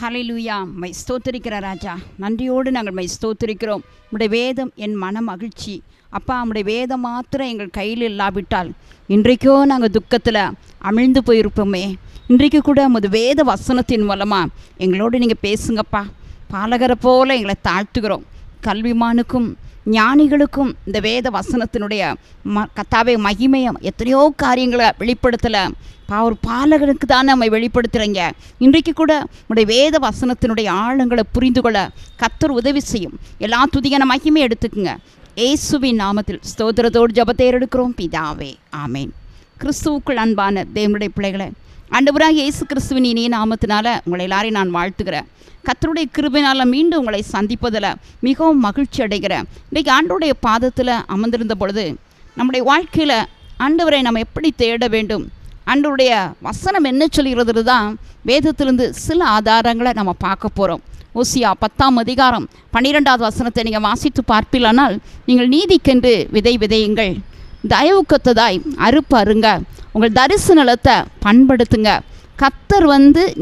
ஹல்லேலூயா. My ஸ்தோத்திரிக்கிற ராஜா, நன்றியோடு நாங்கள் மை ஸ்தோத்திரிக்கிறோம். உம்முடைய வேதம் என் மன மகிழ்ச்சி. அப்பா, உம்முடைய வேதம் மாத்திரம் எங்கள் கையில் இல்லாவிட்டால் இன்றைக்கோ நாங்கள் துக்கத்தில் அமிழ்ந்து போயிருப்போமே. இன்றைக்கு கூட உமது வேத வசனத்தின் மூலமாக எங்களோடு நீங்கள் பேசுங்கப்பா. பாலகரை போல் எங்களை தாழ்த்துகிறோம். கல்விமானுக்கும் ஞானிகளுக்கும் இந்த வேத வசனத்தினுடைய கத்தாவே மகிமையம் எத்தனையோ காரியங்களை வெளிப்படுத்தலை. ஒரு பாலகனுக்கு தான் நம்ம வெளிப்படுத்துகிறீங்க. இன்றைக்கு கூட உடைய வேத வசனத்தினுடைய ஆழங்களை புரிந்து கொள்ள கர்த்தர் உதவி செய்யும். எல்லா துதியான மகிமை எடுத்துக்குங்க. இயேசுவின் நாமத்தில் ஸ்தோத்திரத்தோடு ஜெபத்தை எடுக்கிறோம் பிதாவே, ஆமேன். கிறிஸ்துவுக்குள் அன்பான தேவனுடைய பிள்ளைகளை, ஆண்டவராக இயேசு கிறிஸ்துவின் இனிய நாமத்தினால உங்களை எல்லாரையும் நான் வாழ்த்துக்கிறேன். கர்த்தருடைய கிருபையினால் மீண்டும் உங்களை சந்திப்பதில் மிகவும் மகிழ்ச்சி அடைகிறேன். இன்றைக்கு ஆண்டவருடைய பாதத்தில் அமர்ந்திருந்த பொழுது நம்முடைய வாழ்க்கையில் ஆண்டவரை நம்ம எப்படி தேட வேண்டும், ஆண்டவருடைய வசனம் என்ன சொல்கிறது தான் வேதத்திலிருந்து சில ஆதாரங்களை நம்ம பார்க்க போகிறோம். ஓசியா 10ஆம் அதிகாரம் 12வது வசனத்தை நீங்கள் வாசித்து பார்ப்பீர்களானால், நீங்கள் நீதிக்கென்று விதை விதையுங்கள், தயவுக்கத்ததாய் அறுப்பு அருங்க, உங்கள் தரிசு நிலத்தை பண்படுத்துங்க. கர்த்தர்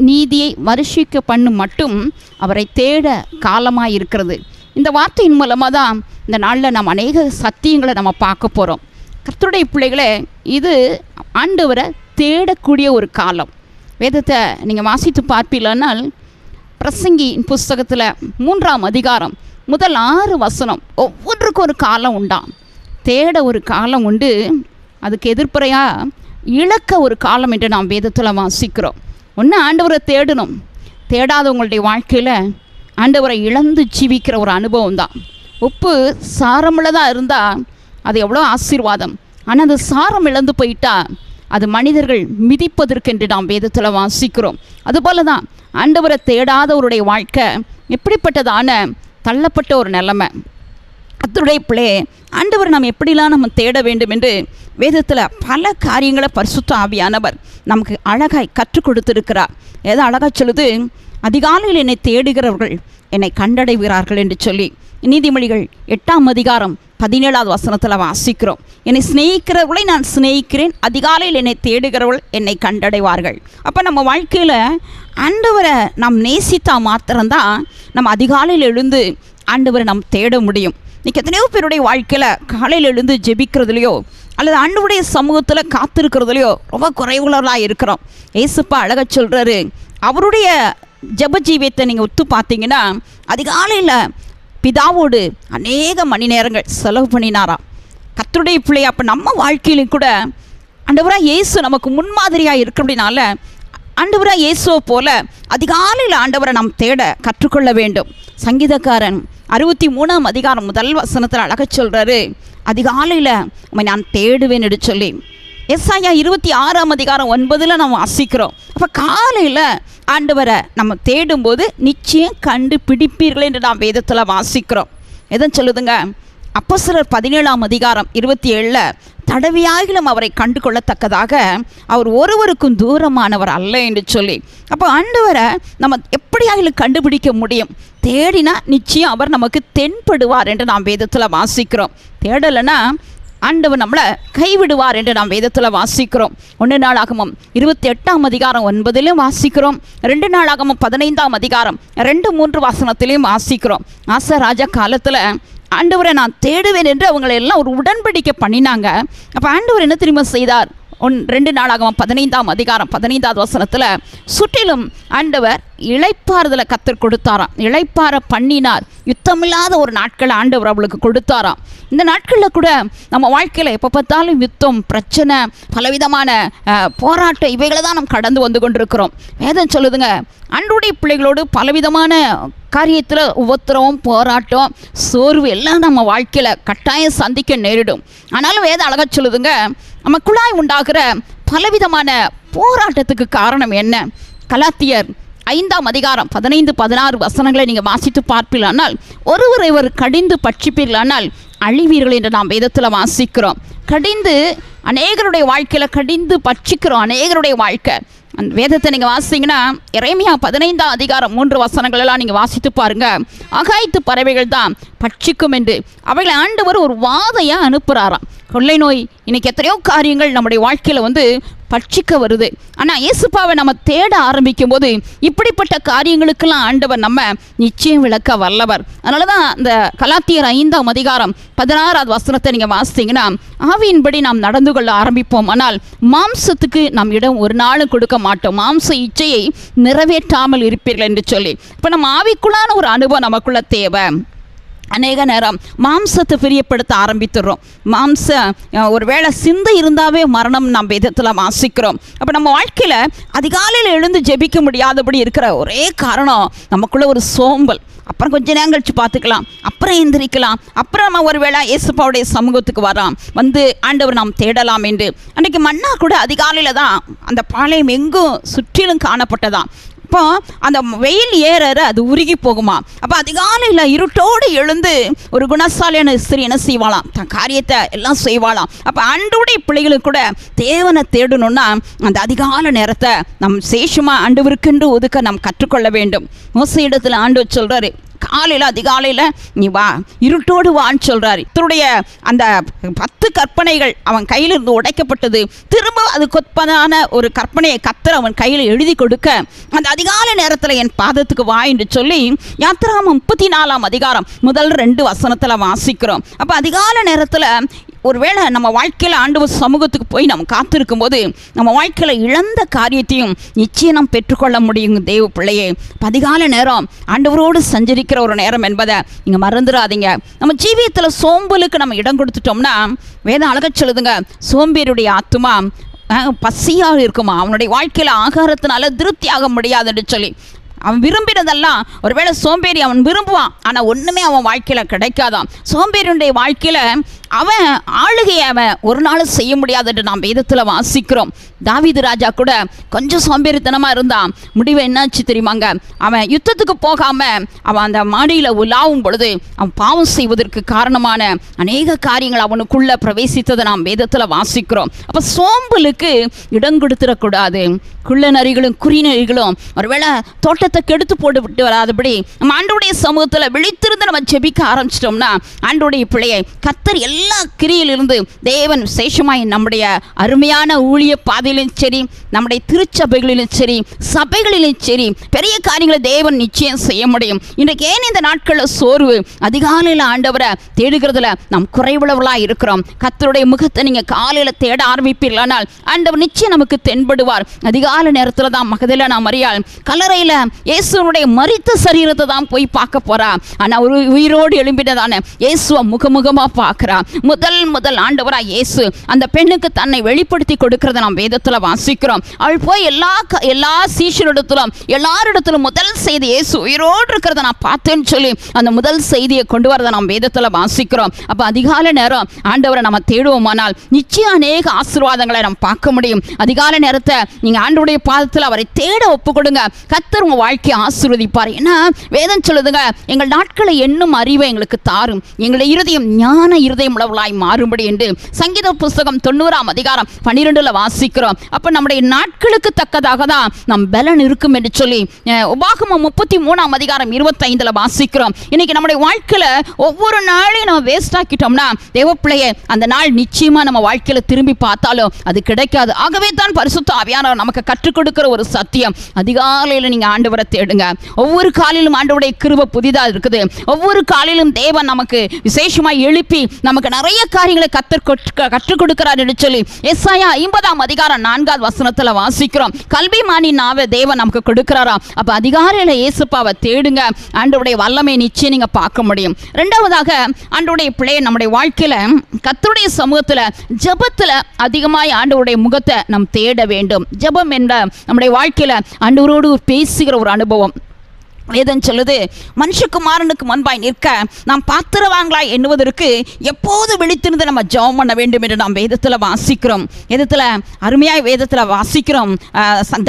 நீதியை வருஷிக்க பண்ணும் மட்டும் அவரை தேட காலமாக இருக்கிறது. இந்த வார்த்தையின் மூலமாக தான் இந்த நாளில் நம்ம அநேக சத்தியங்களை நம்ம பார்க்க போகிறோம். கர்த்தருடைய பிள்ளைகளே, இது ஆண்டவரை தேடக்கூடிய ஒரு காலம். வேதத்தை நீங்கள் வாசித்து பார்ப்பீர்களானால், பிரசங்கியின் புஸ்தகத்தில் 3ஆம் அதிகாரம் முதல் 6 வசனம் ஒவ்வொன்றுக்கும் ஒரு காலம் உண்டாம். தேட ஒரு காலம் உண்டு, அதுக்கு எதிர்ப்புறையாக இழக்க ஒரு காலம் என்று நாம் வேதத்தில் வாசிக்கிறோம். ஒன்று ஆண்டவரை தேடணும். தேடாதவங்களுடைய வாழ்க்கையில் ஆண்டவரை இழந்து ஜீவிக்கிற ஒரு அனுபவம் தான். உப்பு சாரமுள்ளதாக இருந்தால் அது எவ்வளோ ஆசீர்வாதம். ஆனால் அது சாரம் இழந்து போயிட்டா அது மனிதர்கள் மிதிப்பதற்கென்று நாம் வேதத்தில் வாசிக்கிறோம். அதுபோல தான் ஆண்டவரை தேடாதவருடைய வாழ்க்கை எப்படிப்பட்டதான தள்ளப்பட்ட ஒரு நிலைமை. கர்த்தருடைய பிள்ளையே, ஆண்டவர் நாம் எப்படிலாம் நம்ம தேட வேண்டும் என்று வேதத்தில் பல காரியங்களை பரிசுத்த ஆவியானவர் நமக்கு அழகாய் கற்றுக் கொடுத்திருக்கிறார். ஏதோ அழகாக சொல்லுது, அதிகாலையில் என்னை தேடுகிறவர்கள் என்னை கண்டடைகிறார்கள் என்று சொல்லி. நீதிமொழிகள் 8ஆம் அதிகாரம் 17வது வசனத்தில் வாசிக்கிறோம். என்னை சிநேகிக்கிறவர்களை நான் சிநேகிக்கிறேன், அதிகாலையில் என்னை தேடுகிறவர்கள் என்னை கண்டடைவார்கள். அப்போ நம்ம வாழ்க்கையில் ஆண்டவரை நாம் நேசித்தா மாத்திரம்தான் நம்ம அதிகாலையில் எழுந்து ஆண்டவரை நாம் தேட முடியும். இன்றைக்கி எத்தனையோ பேருடைய வாழ்க்கையில் காலையில் எழுந்து ஜெபிக்கிறதுலையோ அல்லது ஆண்டவருடைய சமூகத்தில் காத்திருக்கிறதுலையோ ரொம்ப குறைவுள்ளவர்களாக இருக்கிறோம். ஏசுப்பா அழகாக சொல்கிறாரு, அவருடைய ஜெப ஜீவியத்தை நீங்கள் ஒத்து பார்த்தீங்கன்னா அதிகாலையில் பிதாவோடு அநேக மணி நேரங்கள் செலவு பண்ணினாராம். கர்த்தருடைய பிள்ளை, அப்போ நம்ம வாழ்க்கையிலும் கூட ஆண்டவராக இயேசு நமக்கு முன்மாதிரியாக இருக்க அப்படின்னால ஆண்டவராக இயேசுவை போல அதிகாலையில் ஆண்டவரை நாம் தேட கற்றுக்கொள்ள வேண்டும். சங்கீதக்காரன் 63ஆம் அதிகாரம் முதல் வசனத்தில் அழக சொல்கிறாரு, அதிகாலையில் உம்மை நான் தேடுவேன் என்று சொல்லி. எஸ்ஐயா 26ஆம் அதிகாரம் 9 நம்ம வாசிக்கிறோம். அப்போ காலையில் ஆண்டவரை நம்ம தேடும்போது நிச்சயம் கண்டுபிடிப்பீர்கள் என்று நாம் வேதத்தில் வாசிக்கிறோம். எதை சொல்லுதுங்க? அப்போஸ்தலர் 17ஆம் அதிகாரம் 27 தடவையாகிலும் அவரை கண்டு கொள்ளத்தக்கதாக அவர் ஒருவருக்கும் தூரமானவர் அல்ல என்று சொல்லி. அப்போ ஆண்டவரை நம்ம எப்படியாகிலும் கண்டுபிடிக்க முடியும். தேடினா நிச்சயம் அவர் நமக்கு தென்படுவார் என்று நாம் வேதத்தில் வாசிக்கிறோம். தேடலைன்னா ஆண்டவர் நம்மளை கைவிடுவார் என்று நாம் வேதத்தில் வாசிக்கிறோம். 1 நாளாகமம் 28ஆம் அதிகாரம் 9 வாசிக்கிறோம். 2 நாளாகமம் 15ஆம் அதிகாரம் 2-3 வசனத்திலையும் வாசிக்கிறோம். ஆசா ராஜா காலத்தில் ஆண்டவரை நான் தேடுவேன் என்று அவங்களை எல்லாம் ஒரு உடன்படிக்கை பண்ணினாங்க. அப்போ ஆண்டவர் என்ன தெரியுமா செய்தார்? 2 நாளாகமம் 15ஆம் அதிகாரம் 15வது வசனத்தில் சுற்றிலும் ஆண்டவர் இளைப்பாறுதலை கர்த்தர் கொடுத்தாராம். இளைப்பாற பண்ணினார். யுத்தமில்லாத ஒரு நாட்களை ஆண்டவர் அவளுக்கு கொடுத்தாராம். இந்த நாட்களில் கூட நம்ம வாழ்க்கையில் எப்போ பார்த்தாலும் யுத்தம், பிரச்சனை, பலவிதமான போராட்டம், இவைகளை தான் நம்ம கடந்து வந்து கொண்டிருக்கிறோம். வேதம் சொல்லுதுங்க, ஆண்டவருடைய பிள்ளைகளோடு பலவிதமான காரியத்தில் உபத்திரவம், போராட்டம், சோர்வு எல்லாம் நம்ம வாழ்க்கையில் கட்டாயம் சந்திக்க நேரிடும். ஆனாலும் வேதம் அழகாக சொல்லுதுங்க, நமக்குள்ளாய் உண்டாகிற பலவிதமான போராட்டத்துக்கு காரணம் என்ன? கலாத்தியர் 5ஆம் அதிகாரம் 15-16 வசனங்களை நீங்கள் வாசித்து பார்ப்பீர்களானால், ஒருவர் கடிந்து பட்சிப்பீர்களானால் அழிவீர்கள் என்று நாம் வேதத்தில் வாசிக்கிறோம். கடிந்து அநேகருடைய வாழ்க்கையில் கடிந்து பட்சிக்கிறோம். அநேகருடைய வாழ்க்கை அந்த வேதத்தை நீங்கள் வாசிங்கன்னா எரேமியா 15ஆம் அதிகாரம் 3 வசனங்களெல்லாம் நீங்கள் வாசித்து பாருங்கள். அகாய்த்து பறவைகள் தான் பட்சிக்கும் என்று அவைகளை ஆண்டவர் ஒரு வாதையாக அனுப்புகிறாராம். கொள்ளை நோய், இன்றைக்கி எத்தனையோ காரியங்கள் நம்முடைய வாழ்க்கையில் பட்சிக்க வருது. ஆனால் இயேசுப்பாவை நம்ம தேட ஆரம்பிக்கும் போது இப்படிப்பட்ட காரியங்களுக்கெல்லாம் ஆண்டவர் நம்ம நிச்சயம் விளக்க வல்லவர். அதனால தான் இந்த கலாத்தியர் 5ஆம் அதிகாரம் 16வது வசனத்தை நீங்கள் வாசித்தீங்கன்னா, ஆவியின்படி நாம் நடந்து கொள்ள ஆரம்பிப்போம், ஆனால் மாம்சத்துக்கு நாம் இடம் ஒரு நாளும் கொடுக்க மாட்டோம், மாம்ச இச்சையை நிறைவேற்றாமல் இருப்பீர்கள் என்று சொல்லி. இப்போ நம்ம ஆவிக்குள்ளான ஒரு அனுபவம் நமக்குள்ள தேவை. அநேக நேரம் மாம்சத்தை பிரியப்படுத்த ஆரம்பித்துடுறோம். ஒரு வேளை சிந்தை இருந்தாவே மரணம் நம்ம விதத்தில் வாசிக்கிறோம். அப்போ நம்ம வாழ்க்கையில் அதிகாலையில் எழுந்து ஜெபிக்க முடியாதபடி இருக்கிற ஒரே காரணம் நமக்குள்ள ஒரு சோம்பல். அப்புறம் கொஞ்சம் நேரம் கழிச்சு பார்த்துக்கலாம், அப்புறம் எந்திரிக்கலாம், அப்புறம் நம்ம ஒரு வேளை இயேசுப்பாவுடைய சமூகத்துக்கு வரோம், வந்து ஆண்டவர் நாம் தேடலாம் என்று. அன்றைக்கி மன்னா கூட அதிகாலையில் தான் அந்த பாளையம் எங்கும் சுற்றிலும் காணப்பட்டதான். இப்போ அந்த வெயில் ஏற அது உருகி போகுமா. அப்போ அதிகாலையில் இருட்டோடு எழுந்து ஒரு குணசாலியான ஸ்திரீ என்ன செய்வாளாம், தன் காரியத்தை எல்லாம் செய்வாளாம். அப்போ ஆண்டவருடைய பிள்ளைகளுக்கு கூட தேவனை தேடணும்னா அந்த அதிகாலை நேரத்தை நம் சேஷமாக ஆண்டவருக்கென்று ஒதுக்க நாம் கற்றுக்கொள்ள வேண்டும். மோசே இடத்துல ஆண்டவர் சொல்கிறாரு, காலையில் அதிகாலையில் நீ வா, இருட்டோடு வான்னு சொல்கிறார். இவருடைய அந்த 10 கற்பனைகள் அவன் கையிலிருந்து உடைக்கப்பட்டது. திரும்ப அது கொப்பதான ஒரு கற்பனையை கத்தர் அவன் கையில் எழுதி கொடுக்க, அந்த அதிகாலை நேரத்தில் என் பாதத்துக்கு வா என்று சொல்லி யாத்திராகமம் 34ஆம் அதிகாரம் முதல் 2 வசனத்தில் வாசிக்கிறோம். அப்போ அதிகாலை நேரத்தில் ஒருவேளை நம்ம வாழ்க்கையில் ஆண்டவர் சமூகத்துக்கு போய் நம்ம காத்திருக்கும் போது நம்ம வாழ்க்கையில் இழந்த காரியத்தையும் நிச்சயம் நாம் பெற்றுக்கொள்ள முடியும். தேவ பிள்ளையே, அதிகாலை நேரம் ஆண்டவரோடு சஞ்சரிக்கிற ஒரு நேரம் என்பதை நீங்கள் மறந்துடாதீங்க. நம்ம ஜீவியத்தில் சோம்பலுக்கு நம்ம இடம் கொடுத்துட்டோம்னா, வேதம் அழகா சொல்லுதுங்க, சோம்பேறியுடைய ஆத்துமா பசியாக இருக்குமா, அவனுடைய வாழ்க்கையில் ஆகாரத்தினால திருப்தியாக முடியாதுன்னு சொல்லி. அவன் விரும்பினதெல்லாம் ஒருவேளை சோம்பேறி அவன் விரும்புவான், ஆனால் ஒன்றுமே அவன் வாழ்க்கையில் கிடைக்காதான். சோம்பேறியுடைய வாழ்க்கையில் அவன் ஆளுகையை அவன் ஒரு நாள் செய்ய முடியாது என்று நாம் வேதத்தில் வாசிக்கிறோம். தாவீது ராஜா கூட கொஞ்சம் சோம்பேறித்தனமாக இருந்தான். முடிவு என்னாச்சு தெரியுமாங்க, அவன் யுத்தத்துக்கு போகாமல் அவன் அந்த மாடியில் உலாவும் பொழுது அவன் பாவம் செய்வதற்கு காரணமான அநேக காரியங்கள் அவனுக்குள்ளே பிரவேசித்ததை நாம் வேதத்தில் வாசிக்கிறோம். அப்போ சோம்பலுக்கு இடம் கொடுத்துடக்கூடாது. குள்ள நரிகளும் குறி நரிகளும் ஒருவேளை தோட்டத்தை கெடுத்து போட்டு விட்டு வராதபடி நம்ம ஆண்டவருடைய சமூகத்தில் விழித்திருந்து நம்ம ஜெபிக்க ஆரம்பிச்சிட்டோம்னா, ஆண்டவருடைய பிள்ளையை கத்தர் எல்லா கிரியிலிருந்து தேவன் விசேஷமாய் நம்முடைய அருமையான ஊழிய பாதையிலும் சரி, நம்முடைய திருச்சபைகளிலும் சரி, சபைகளிலும் சரி பெரிய காரியங்களை தேவன் நிச்சயம் செய்ய முடியும். இன்றைக்கு ஏன் இந்த நாட்களில் சோர்வு, அதிகாலையில் ஆண்டவரை தேடுகிறதுல நாம் குறைவுள்ளவர்களாக இருக்கிறோம். கத்தருடைய முகத்தை நீங்கள் காலையில் தேட ஆரம்பிப்பீர்களானால் ஆண்டவர் நிச்சயம் நமக்கு தென்படுவார். அதிகாலை நேரத்தில் தான் மகதலேனா மரியாள் கல்லறையில் இயேசுனுடைய மரித்த சரீரத்தை தான் போய் பார்க்க போறா. ஆனால் ஒரு உயிரோடு எழும்பினதான இயேசுவை முகமுகமாக பார்க்குறா. முதல் ஆண்டவராக இயேசு அந்த பெண்ணுக்கு தன்னை வெளிப்படுத்தி கொடுக்கிறத நாம் வேதத்தில் வாசிக்கிறோம். அவள் போய் எல்லா சீஷரிடத்திலும் எல்லாரிடத்திலும் முதல் செய்தி இயேசு உயிரோடு இருக்கிறத நான் பார்த்தேன்னு சொல்லி அந்த முதல் செய்தியை கொண்டு வரதை நாம் வேதத்தில் வாசிக்கிறோம். அப்போ அதிகாலை நேரம் ஆண்டவரை நம்ம தேடுவோமானால் நிச்சயம் அநேக ஆசீர்வாதங்களை நம்ம பார்க்க முடியும். அதிகாலை நேரத்தை நீங்கள் ஆண்டவருடைய பாதத்தில் அவரை தேட ஒப்பு கொடுங்க. கர்த்தர் உங்கள் வாழ்க்கையை ஆசீர்வதிப்பார். ஏன்னா வேதம் சொல்லுதுங்க, எங்கள் நாட்களை எண்ணும் அறிவை எங்களுக்கு தாரும், எங்களுடைய இருதயம் ஞான இருதயம் உளவலாய் மாறும்படி என்று சங்கீத புஸ்தகம் 90ஆம் அதிகாரம் 12 வாசிக்கிறோம். அப்போ நம்முடைய நாட்களுக்கு தக்கதாக தான் நம் பலன் இருக்கும் என்று சொல்லி உபாகமம் 33ஆம் அதிகாரம் 25 வாசிக்கிறோம். இன்னைக்கு நம்முடைய வாழ்க்கையில் ஒவ்வொரு நாளையும் நம்ம வேஸ்ட் ஆக்கிட்டோம்னா தேவப்பிள்ளையை அந்த நாள் நிச்சயமாக நம்ம வாழ்க்கையில் திரும்பி பார்த்தாலும் அது கிடைக்காது. ஆகவே தான் பரிசுத்த ஆவியானவர் நமக்கு கற்றுக் கொடுக்கிற ஒரு சத்தியம், அதிகாலையில் நீங்கள் ஆண்டவரை தேடுங்க. ஒவ்வொரு காலையிலும் ஆண்டவருடைய கிருபை புதிதாக இருக்குது. ஒவ்வொரு காலையிலும் தேவன் நமக்கு விசேஷமாக எழுப்பி நமக்கு நிறைய காரியங்களை கற்றுக் கொடுக்கிறார் என்று சொல்லி எசாயா 50ஆம் அதிகாரம் 4வது வசனத்தில் வாசிக்கிறோம். கல்விமானி நாவை தேவன் நமக்கு கொடுக்கிறாரா. அப்போ அதிகாலையில் இயேசுப்பாவை தேடுங்க, ஆண்டவருடைய வல்லமை நிச்சயம் நீங்கள் பார்க்க முடியும். ரெண்டாவதாக ஆண்டவருடைய பிள்ளையை நம்முடைய வாழ்க்கையில் கர்த்தருடைய சமூகத்தில் ஜெபத்தில் அதிகமாய் ஆண்டவருடைய முகத்தை நாம் தேட வேண்டும். ஜெபம் என்ற நம்முடைய வாழ்க்கையில் ஆண்டவரோடு பேசுகிற ஒரு அனுபவம். வேதம் சொல்லுது, மனுஷகுமாரனுக்கு முன்பாய் நிற்க நாம் பாத்திரவாங்களாய் எண்ணுவதற்கு எப்போது விழித்திருந்து நம்ம ஜெபம் பண்ண வேண்டும் என்று நாம் வேதத்தில் வாசிக்கிறோம். வேதத்தில் அருமையாய் வேதத்தில் வாசிக்கிறோம்.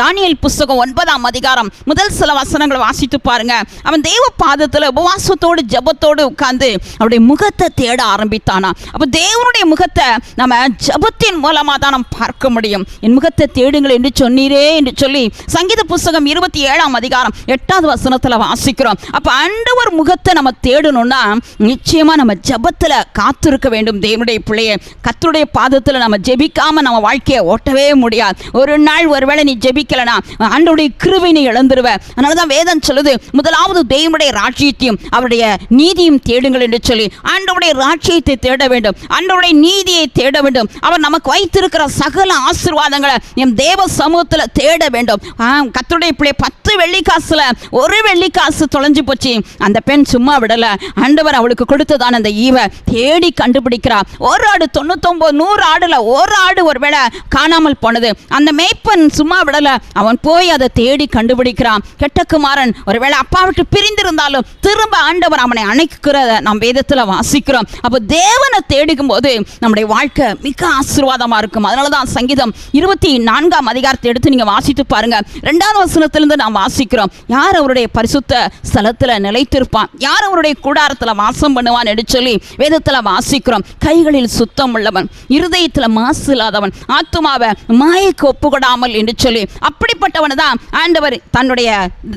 தானியேல் புஸ்தகம் 9ஆம் அதிகாரம் முதல் சில வசனங்களை வாசித்து பாருங்க. அவன் தேவ பாதத்தில் உபவாசத்தோடு ஜெபத்தோடு உட்கார்ந்து அவருடைய முகத்தை தேட ஆரம்பித்தானா. அப்போ தேவனுடைய முகத்தை நம்ம ஜெபத்தின் மூலமாக தான் நாம் பார்க்க முடியும். என் முகத்தை தேடுங்கள் என்று சொன்னீரே என்று சொல்லி சங்கீத புஸ்தகம் 27ஆம் அதிகாரம் 8வது வசனத்தில் வேதத்தில் வாசிக்கிறோம். அப்போ ஆண்டவர் முகத்தை நம்ம தேடணும்னா நிச்சயமாக நம்ம ஜெபத்தில் காத்திருக்க வேண்டும். தேவனுடைய பிள்ளையை கர்த்தருடைய பாதத்தில் நம்ம ஜெபிக்காமல் நம்ம வாழ்க்கையை ஓட்டவே முடியாது. ஒரு நாள் ஒருவேளை நீ ஜெபிக்கலனா ஆண்டவருடைய கிருபை நீ இழந்துருவ. அதனால தான் வேதம் சொல்லுது, முதலாவது தேவனுடைய ராஜ்யத்தையும் அவருடைய நீதியும் தேடுங்கள் என்று சொல்லி. ஆண்டவருடைய ராஜ்யத்தை தேட வேண்டும், ஆண்டவருடைய நீதியை தேட வேண்டும். அவர் நமக்கு வைத்திருக்கிற சகல ஆசீர்வாதங்களை என் தேவ சமூகத்தில் தேட வேண்டும். கர்த்தருடைய பிள்ளை 10 வெள்ளிக்காசுல 1 வெள்ளிக்காசு தொலைஞ்சு போச்சு. அந்த பெண் சும்மா விடல. ஆண்டவர் அவளுக்கு கொடுத்ததான அந்த ஈவை தேடி கண்டுபிடிக்கிறார். ஒரு ஆடு 99, 100 ஆடுல ஒரு ஆடு ஒருவேளை காணாமல் போனது. அந்த மேய்ப்பன் சும்மா விடல, அவன் போய் அதை தேடி கண்டுபிடிக்கிறான். கெட்டகுமாரன் ஒருவேளை அப்பா விட்டு பிரிந்திருந்தாலும் திரும்ப ஆண்டவர் அவனை அணைக்கிறத நாம் வேதத்தில் வாசிக்கிறோம். அப்போ தேவனை தேடிக்கும் போது நம்முடைய வாழ்க்கை மிக ஆசீர்வாதமா இருக்கும். அதனாலதான் சங்கீதம் 24ஆம் அதிகாரத்தை எடுத்து நீங்க வாசித்து பாருங்க. 2வது வசனத்திலிருந்து நாம் வாசிக்கிறோம், யார் அவருடைய பரிசுத்த ஸ்தலத்தில் நிலைத்திருப்பான், யார் அவருடைய கூடாரத்தில் வாசம் பண்ணுவான் என்று சொல்லி வேதத்தில் வாசிக்கிறோம். கைகளில் சுத்தம் உள்ளவன், இருதயத்தில் மாசு இல்லாதவன், ஆத்துமாவை மாயைக்கு ஒப்புக்கொடாமல் என்று சொல்லி அப்படிப்பட்டவன் தான் ஆண்டவர் தன்னுடைய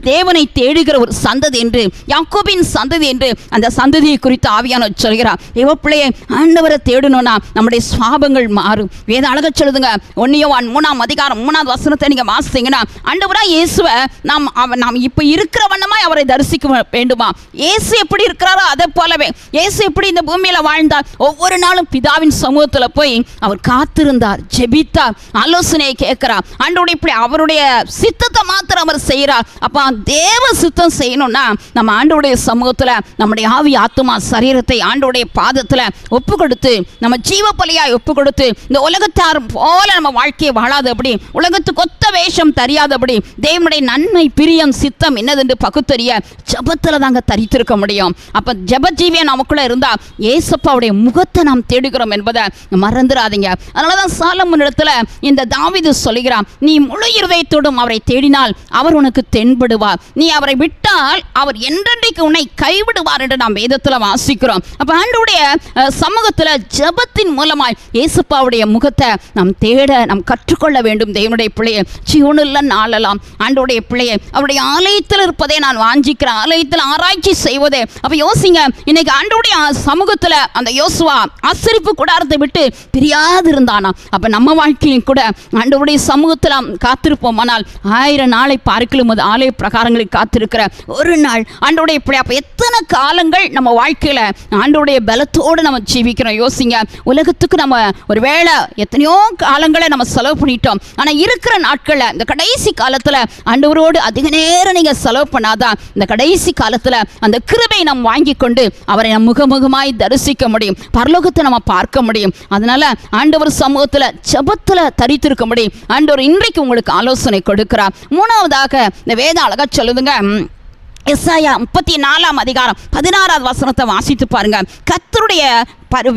தேவனை தேடுகிற ஒரு சந்ததி என்று, யாக்கோபின் சந்ததி என்று அந்த சந்ததியை குறித்து ஆவியானவர் சொல்கிறார். தேவ பிள்ளையை ஆண்டவரை தேடணும்னா நம்முடைய சுவாபங்கள் மாறும். வேத அழக சொல்லுதுங்க, 1 யோவான் 3ஆம் அதிகாரம் 3வது வசனத்தை நீங்க வாசித்தீங்கன்னா, ஆண்டவராய் இயேசுவை நாம் இப்போ இருக்கிற வண்ணமாய் அவரை தரிசிக்க வேண்டுமா? இயேசு எப்படி இருக்கிறாரோ அதை போலவே இயேசு எப்படி இந்த பூமியில வாழ்ந்தார், ஒவ்வொரு நாளும் பிதாவின் சமூகத்தில் போய் அவர் காத்திருந்தார், ஜெபித்தார், ஆலோசனையை கேட்கிறார். ஆண்டவருடைய இப்படி அவருடைய சித்தத்தை மாத்திரம் அவர் செய்கிறார். அப்ப தேவ சித்தம் செய்யணும்னா நம்ம ஆண்டவருடைய சமூகத்தில் நம்முடைய ஆவி ஆத்துமா சரீரத்தை ஆண்டவருடைய பாதத்தில் ஒப்பு கொடுத்து, நம்ம ஜீவ பலியாய் ஒப்பு கொடுத்து, இந்த உலகத்தார் போல நம்ம வாழ்க்கையை வாழாதபடி, உலகத்துக்கு ஒத்த வேஷம் தெரியாதபடி, தேவனுடைய நன்மை பிரியம் சித்தம் என்னதென்று பகுத்தறிய ஜபத்தில் தாங்க தரித்திருக்க முடியும். அப்ப ஜப ஜீவியம் நமக்குள்ள இருந்தா ஏசப்பாவுடைய முகத்தை நாம் தேடுகிறோம் என்பதை மறந்துடாதீங்க. அதனாலதான் சாலமோனிடத்துல இந்த தாவீது சொல்லுகிறான், நீ முழு இருதயத்தோடும் அவரை தேடினால் அவர் உனக்கு தென்படுவார், நீ அவரை விட்டால் அவர் என்றென்றைக்கு உன்னை கைவிடுவார் என்று நாம் வேதத்தில் வாசிக்கிறோம். அப்ப ஆண்டவருடைய சமூகத்தில் ஜபத்தின் மூலமாய் ஏசப்பாவுடைய முகத்தை நாம் தேட நாம் கற்றுக்கொள்ள வேண்டும். தேவனுடைய பிள்ளையை ஜீவனுள்ள நாளெல்லாம் ஆண்டவருடைய பிள்ளையை அவருடைய ஆலயத்தில் இருப்பதே நான் வாஞ்சிக்கிறேன், ஆலயத்தில் ஆராய்ச்சி செய்வதே. அப்ப யோசிங்க, இன்னைக்கு ஆண்டவருடைய சமூகத்தில் அந்த யோசுவா ஆசரிப்பு கூடாரத்தை விட்டு பிரியாது இருந்தானா? அப்ப நம்ம வாழ்க்கையும் கூட ஆண்டவருடைய சமூகத்தில் காத்திருப்போமானால் 1000 நாளை பார்க்கலும் அது ஆலய பிரகாரங்களில் காத்திருக்கிற ஒரு நாள் ஆண்டவருடைய பிள்ளை. அப்ப எத்தனை காலங்கள் நம்ம வாழ்க்கையில ஆண்டவருடைய பலத்தோடு நம்ம ஜீவிக்கிறோம். யோசிங்க, உலகத்துக்கு நம்ம ஒரு வேளை எத்தனையோ காலங்களை நம்ம செலவு பண்ணிட்டோம். ஆனா இருக்கிற நாட்கள்ல இந்த கடைசி காலத்துல ஆண்டவரோடு அதிக நேரம் நீங்க செலவு பண்ணாதான் இந்த கடைசி காலத்துல அந்த கிருபை நாம் வாங்கி கொண்டு அவரை நம் முகமுகமாய் தரிசிக்க முடியும், பரலோகத்தை நம்ம பார்க்க முடியும். அதனால ஆண்டவர் சமூகத்துல ஜபத்துல தரித்திருக்க முடியும். ஆண்டவர் இன்றைக்கு உங்களுக்கு ஆலோசனை கொடுக்கிறார். 3வதாக இந்த வேதம் அழகா சொல்லுதுங்க, எசாயா 34ஆம் அதிகாரம் 16வது வசனத்தை வாசித்து பாருங்க. கர்த்தருடைய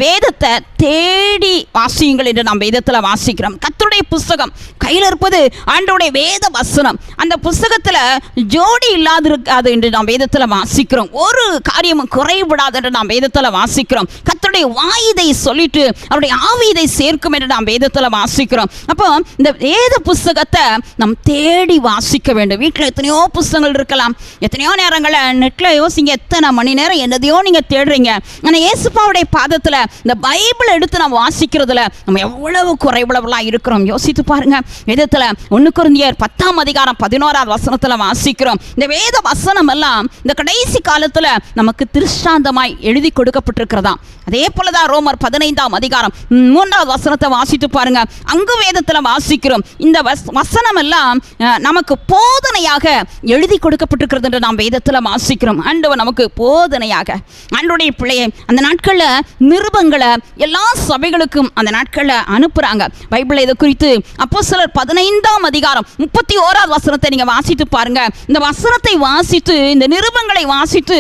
வேதத்தை தேடி வாசியுங்கள் என்று நாம் வேதத்தில் வாசிக்கிறோம். கர்த்தருடைய புஸ்தகம் கையில் இருப்பது ஆண்டவருடைய வேத வசனம். அந்த புஸ்தகத்தில் ஜோடி இல்லாதிருக்காது என்று நாம் வேதத்தில் வாசிக்கிறோம். ஒரு காரியமும் குறைபடாது என்று நாம் வேதத்தில் வாசிக்கிறோம். கர்த்தருடைய வாய் இதை சொல்லிட்டு அவருடைய ஆவி இதை சேர்க்கும் என்று நாம் வேதத்தில் வாசிக்கிறோம். அப்போ இந்த வேத புஸ்தகத்தை நாம் தேடி வாசிக்க வேண்டும். வீட்டில் எத்தனையோ புஸ்தகங்கள் இருக்கலாம், எத்தனையோ நேரங்களில் நெட்டில் யோசிங்க, எத்தனை மணி நேரம் என்னதையோ நீங்கள் தேடுறீங்க. ஆனால் இயேசுப்பாவுடைய பாதத்தில் இந்த பைபிள் எடுத்து நம்ம வாசிக்கிறதுல நம்ம எவ்வளவு குறைவுள்ளவர்களாக இருக்கிறோம். யோசித்து பாருங்க. வேதத்தில் 1 கொரிந்தியர் 10ஆம் அதிகாரம் 11வது வசனத்தில் வாசிக்கிறோம். இந்த வேத வசனம் எல்லாம் இந்த கடைசி காலத்தில் நமக்கு திருஷ்டாந்தமாய் எழுதி கொடுக்கப்பட்டிருக்கிறதா. அதே போலதான் ரோமர் 15ஆம் அதிகாரம் 3வது வசனத்தை வாசித்து பாருங்க. அங்கு வேதத்தில் வாசிக்கிறோம். இந்த வசனம் எல்லாம் நமக்கு போதனையாக எழுதி கொடுக்கப்பட்டிருக்கிறது என்று நாம் வேதத்தில் வாசிக்கிறோம். ஆண்டவர் நமக்கு போதனையாக ஆண்டவருடைய பிள்ளையை அந்த நாட்களில் நிருபங்களை எல்லா சபைகளுக்கும் அந்த நாட்களில் அனுப்புகிறாங்க. பைபிள் இதை குறித்து அப்போஸ்தலர் 15ஆம் அதிகாரம் 31வது வசனத்தை நீங்கள் வாசித்து பாருங்க. இந்த வசனத்தை வாசித்து இந்த நிருபங்களை வாசித்து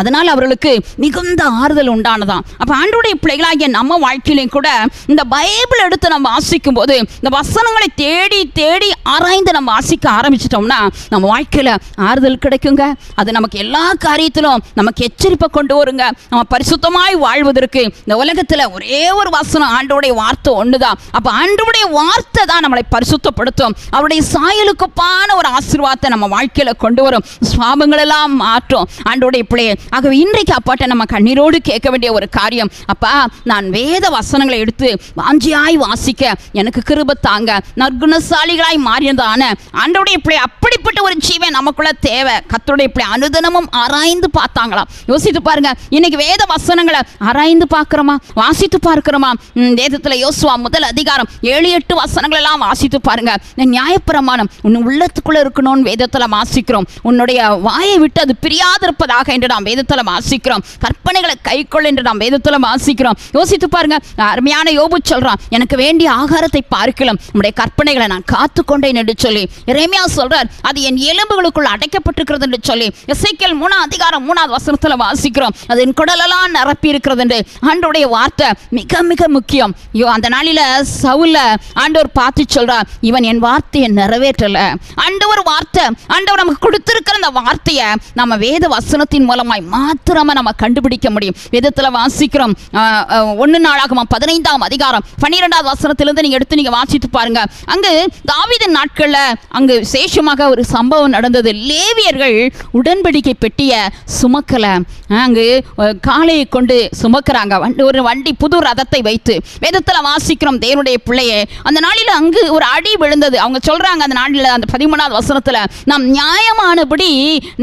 அதனால் அவர்களுக்கு மிகுந்த ஆறுதல் உண்டானதான். அப்போ ஆண்டவருடைய பிள்ளைகளாகிய நம்ம வாழ்க்கையிலையும் கூட இந்த பைபிள் எடுத்து நம்ம வாசிக்கும் போது இந்த வசனங்களை தேடி தேடி ஆராய்ந்து நம்ம வாசிக்க ஆரம்பிச்சிட்டோம்னா நம்ம வாழ்க்கையில் ஆறுதல் கிடைக்குங்க. அது நமக்கு எல்லா காரியத்திலும் நமக்கு எச்சரிப்பை கொண்டு வருங்க. நம்ம பரிசுத்தமாய் வாழ்வதற்கு இந்த உலகத்தில் ஒரே ஒரு வசனம், ஆண்டவருடைய வார்த்தை ஒண்ணுதான். அப்ப ஆண்டவருடைய வார்த்தை தான் நம்மளை பரிசுத்தப்படுத்தும். அவருடைய சாயலுக்குப்பான ஒரு ஆசீர்வாதத்தை நம்ம வாழ்க்கையில கொண்டு வரும், சுவாபங்கள் எல்லாம் மாற்றும். ஆண்டவருடைய பிள்ளையே, ஆகவே இன்றைக்கு அப்பாட்ட நம்ம கண்ணீரோடு கேட்க வேண்டிய ஒரு காரியம், அப்பா நான் வேத வசனங்களை எடுத்து வாஞ்சியாய் வாசிக்க எனக்கு கிருபை தாங்க. நற்குணசாலிகளாய் மாறியதான ஆண்டவருடைய பிள்ளை அப்படிப்பட்ட ஒரு ஜீவன் நமக்குள்ள தேவை. கர்த்தருடைய பிள்ளை அனுதினமும் ஆராய்ந்து பார்த்தாங்களாம். யோசித்து பாருங்க, இன்னைக்கு வேத வசனங்களை ஆராய்ந்து பார்க்கிறோமா, வாசித்து பார்க்கிறோமா? வேதத்தில் யோசுவா முதல் அதிகாரம் 7-8 வசனங்கள் எல்லாம் வாசித்து பாருங்க. நியாயப்பிரமாணம் உன் உள்ளத்துக்குள்ள இருக்கணும்னு வேதத்தில் வாசிக்கிறோம். உன்னுடைய வாயை விட்டு அது பிரியாதிருப்பதாக என்று நாம் வேதத்தில் வாசிக்கிறோம். கற்பனைகளை கைக்கொள் என்று நாம் வேதத்தில் வாசிக்கிறோம். யோசித்து பாருங்க, அருமையான யோபு சொல்றான், எனக்கு வேண்டிய ஆகாரத்தை பார்க்கலாம் உம்முடைய கற்பனைகளை நான் காத்துக்கொண்டேன் என்று சொல்லி. எரேமியா சொல்றார், அது என் எலும்புகளுக்குள் அடைக்கப்பட்டிருக்கிறது என்று சொல்லி. எசேக்கியேல் 3 அதிகாரம் 3வது வசனத்தில் வாசிக்கிறோம், அது என் குடலெல்லாம் நிரப்பி இருக்கிறது என்று. ஆண்டவருடைய வார்த்தை மிக மிக முக்கியம். அந்த நாளில சவுல ஆண்டவர் பார்த்து சொல்றார், இவன் என் வார்த்தையை நிறைவேற்றல. ஆண்டவர் வார்த்தை, ஆண்டவர் நமக்கு கொடுத்திருக்கிற அந்த வார்த்தையை நம்ம வேத வசனத்தின் மூலமாய் மாத்திரமா நம்ம கண்டுபிடிக்க முடியும். வேதத்தில் வாசிக்கிறோம், 1 நாளாகமம் 15ஆம் அதிகாரம் 12வது வசனத்திலிருந்து நீங்க எடுத்து நீங்க வாசித்து பாருங்க. அங்கு தாவீதின் நாட்கள்ல அங்கு விசேஷமாக ஒரு சம்பவம் நடந்தது. லேவியர்கள் உடன்படிக்கை பெட்டிய சுமக்கல, அங்கு காளையை கொண்டு சுமக்கிறாங்க. ஒரு வண்டி, புது ரதத்தை வைத்து. வேதத்தில் வாசிக்கிறோம், தேவனுடைய பிள்ளையே, அந்த நாளில் அங்கு ஒரு அடி விழுந்தது. அவங்க சொல்றாங்க அந்த நாளில், அந்த 13வது வசனத்தில், நாம் நியாயமானபடி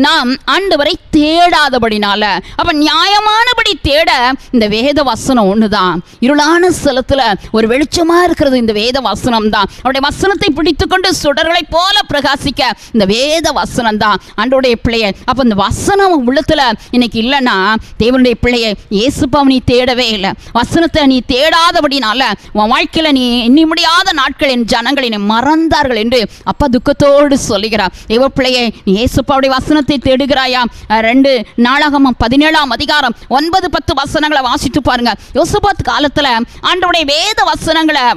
நாம் ஆண்டவரை தேடாதபடினால. அப்ப நியாயமானபடி தேட இந்த வேத வசனம் ஒண்ணுதான். இருளான ஸ்தலத்துல ஒரு வெளிச்சமா இருக்கிறது இந்த வேத வசனம் தான். அவருடைய வசனத்தை பிடித்துக்கொண்டு சுடர்களை போல பிரகாசிக்க இந்த வேத வசனம் தான் ஆண்டவருடைய பிள்ளையை. அப்ப இந்த வசனம் உள்ளத்துல இன்னைக்கு இல்லைன்னா தேவனுடைய பிள்ளையை இயேசுப்பா நீ தேடவே இல்லை. வசனத்தை நீ தேடாதபடினால உன் வாழ்க்கையில நீ எண்ணி முடியாத நாட்கள் என் ஜனங்கள் என்னை மறந்தார்கள் என்று அப்பா துக்கத்தோடு சொல்லுகிறார். தேவ பிள்ளையை நீ இயேசுப்பாவுடைய வசனத்தை தேடுகிறாயா? 2 நாளாகமம் 17ஆம் அதிகாரம் 9-10 வசனங்களை வாசித்து பாருங்க. யோசபாத் காலத்துல ஆண்டவருடைய வேத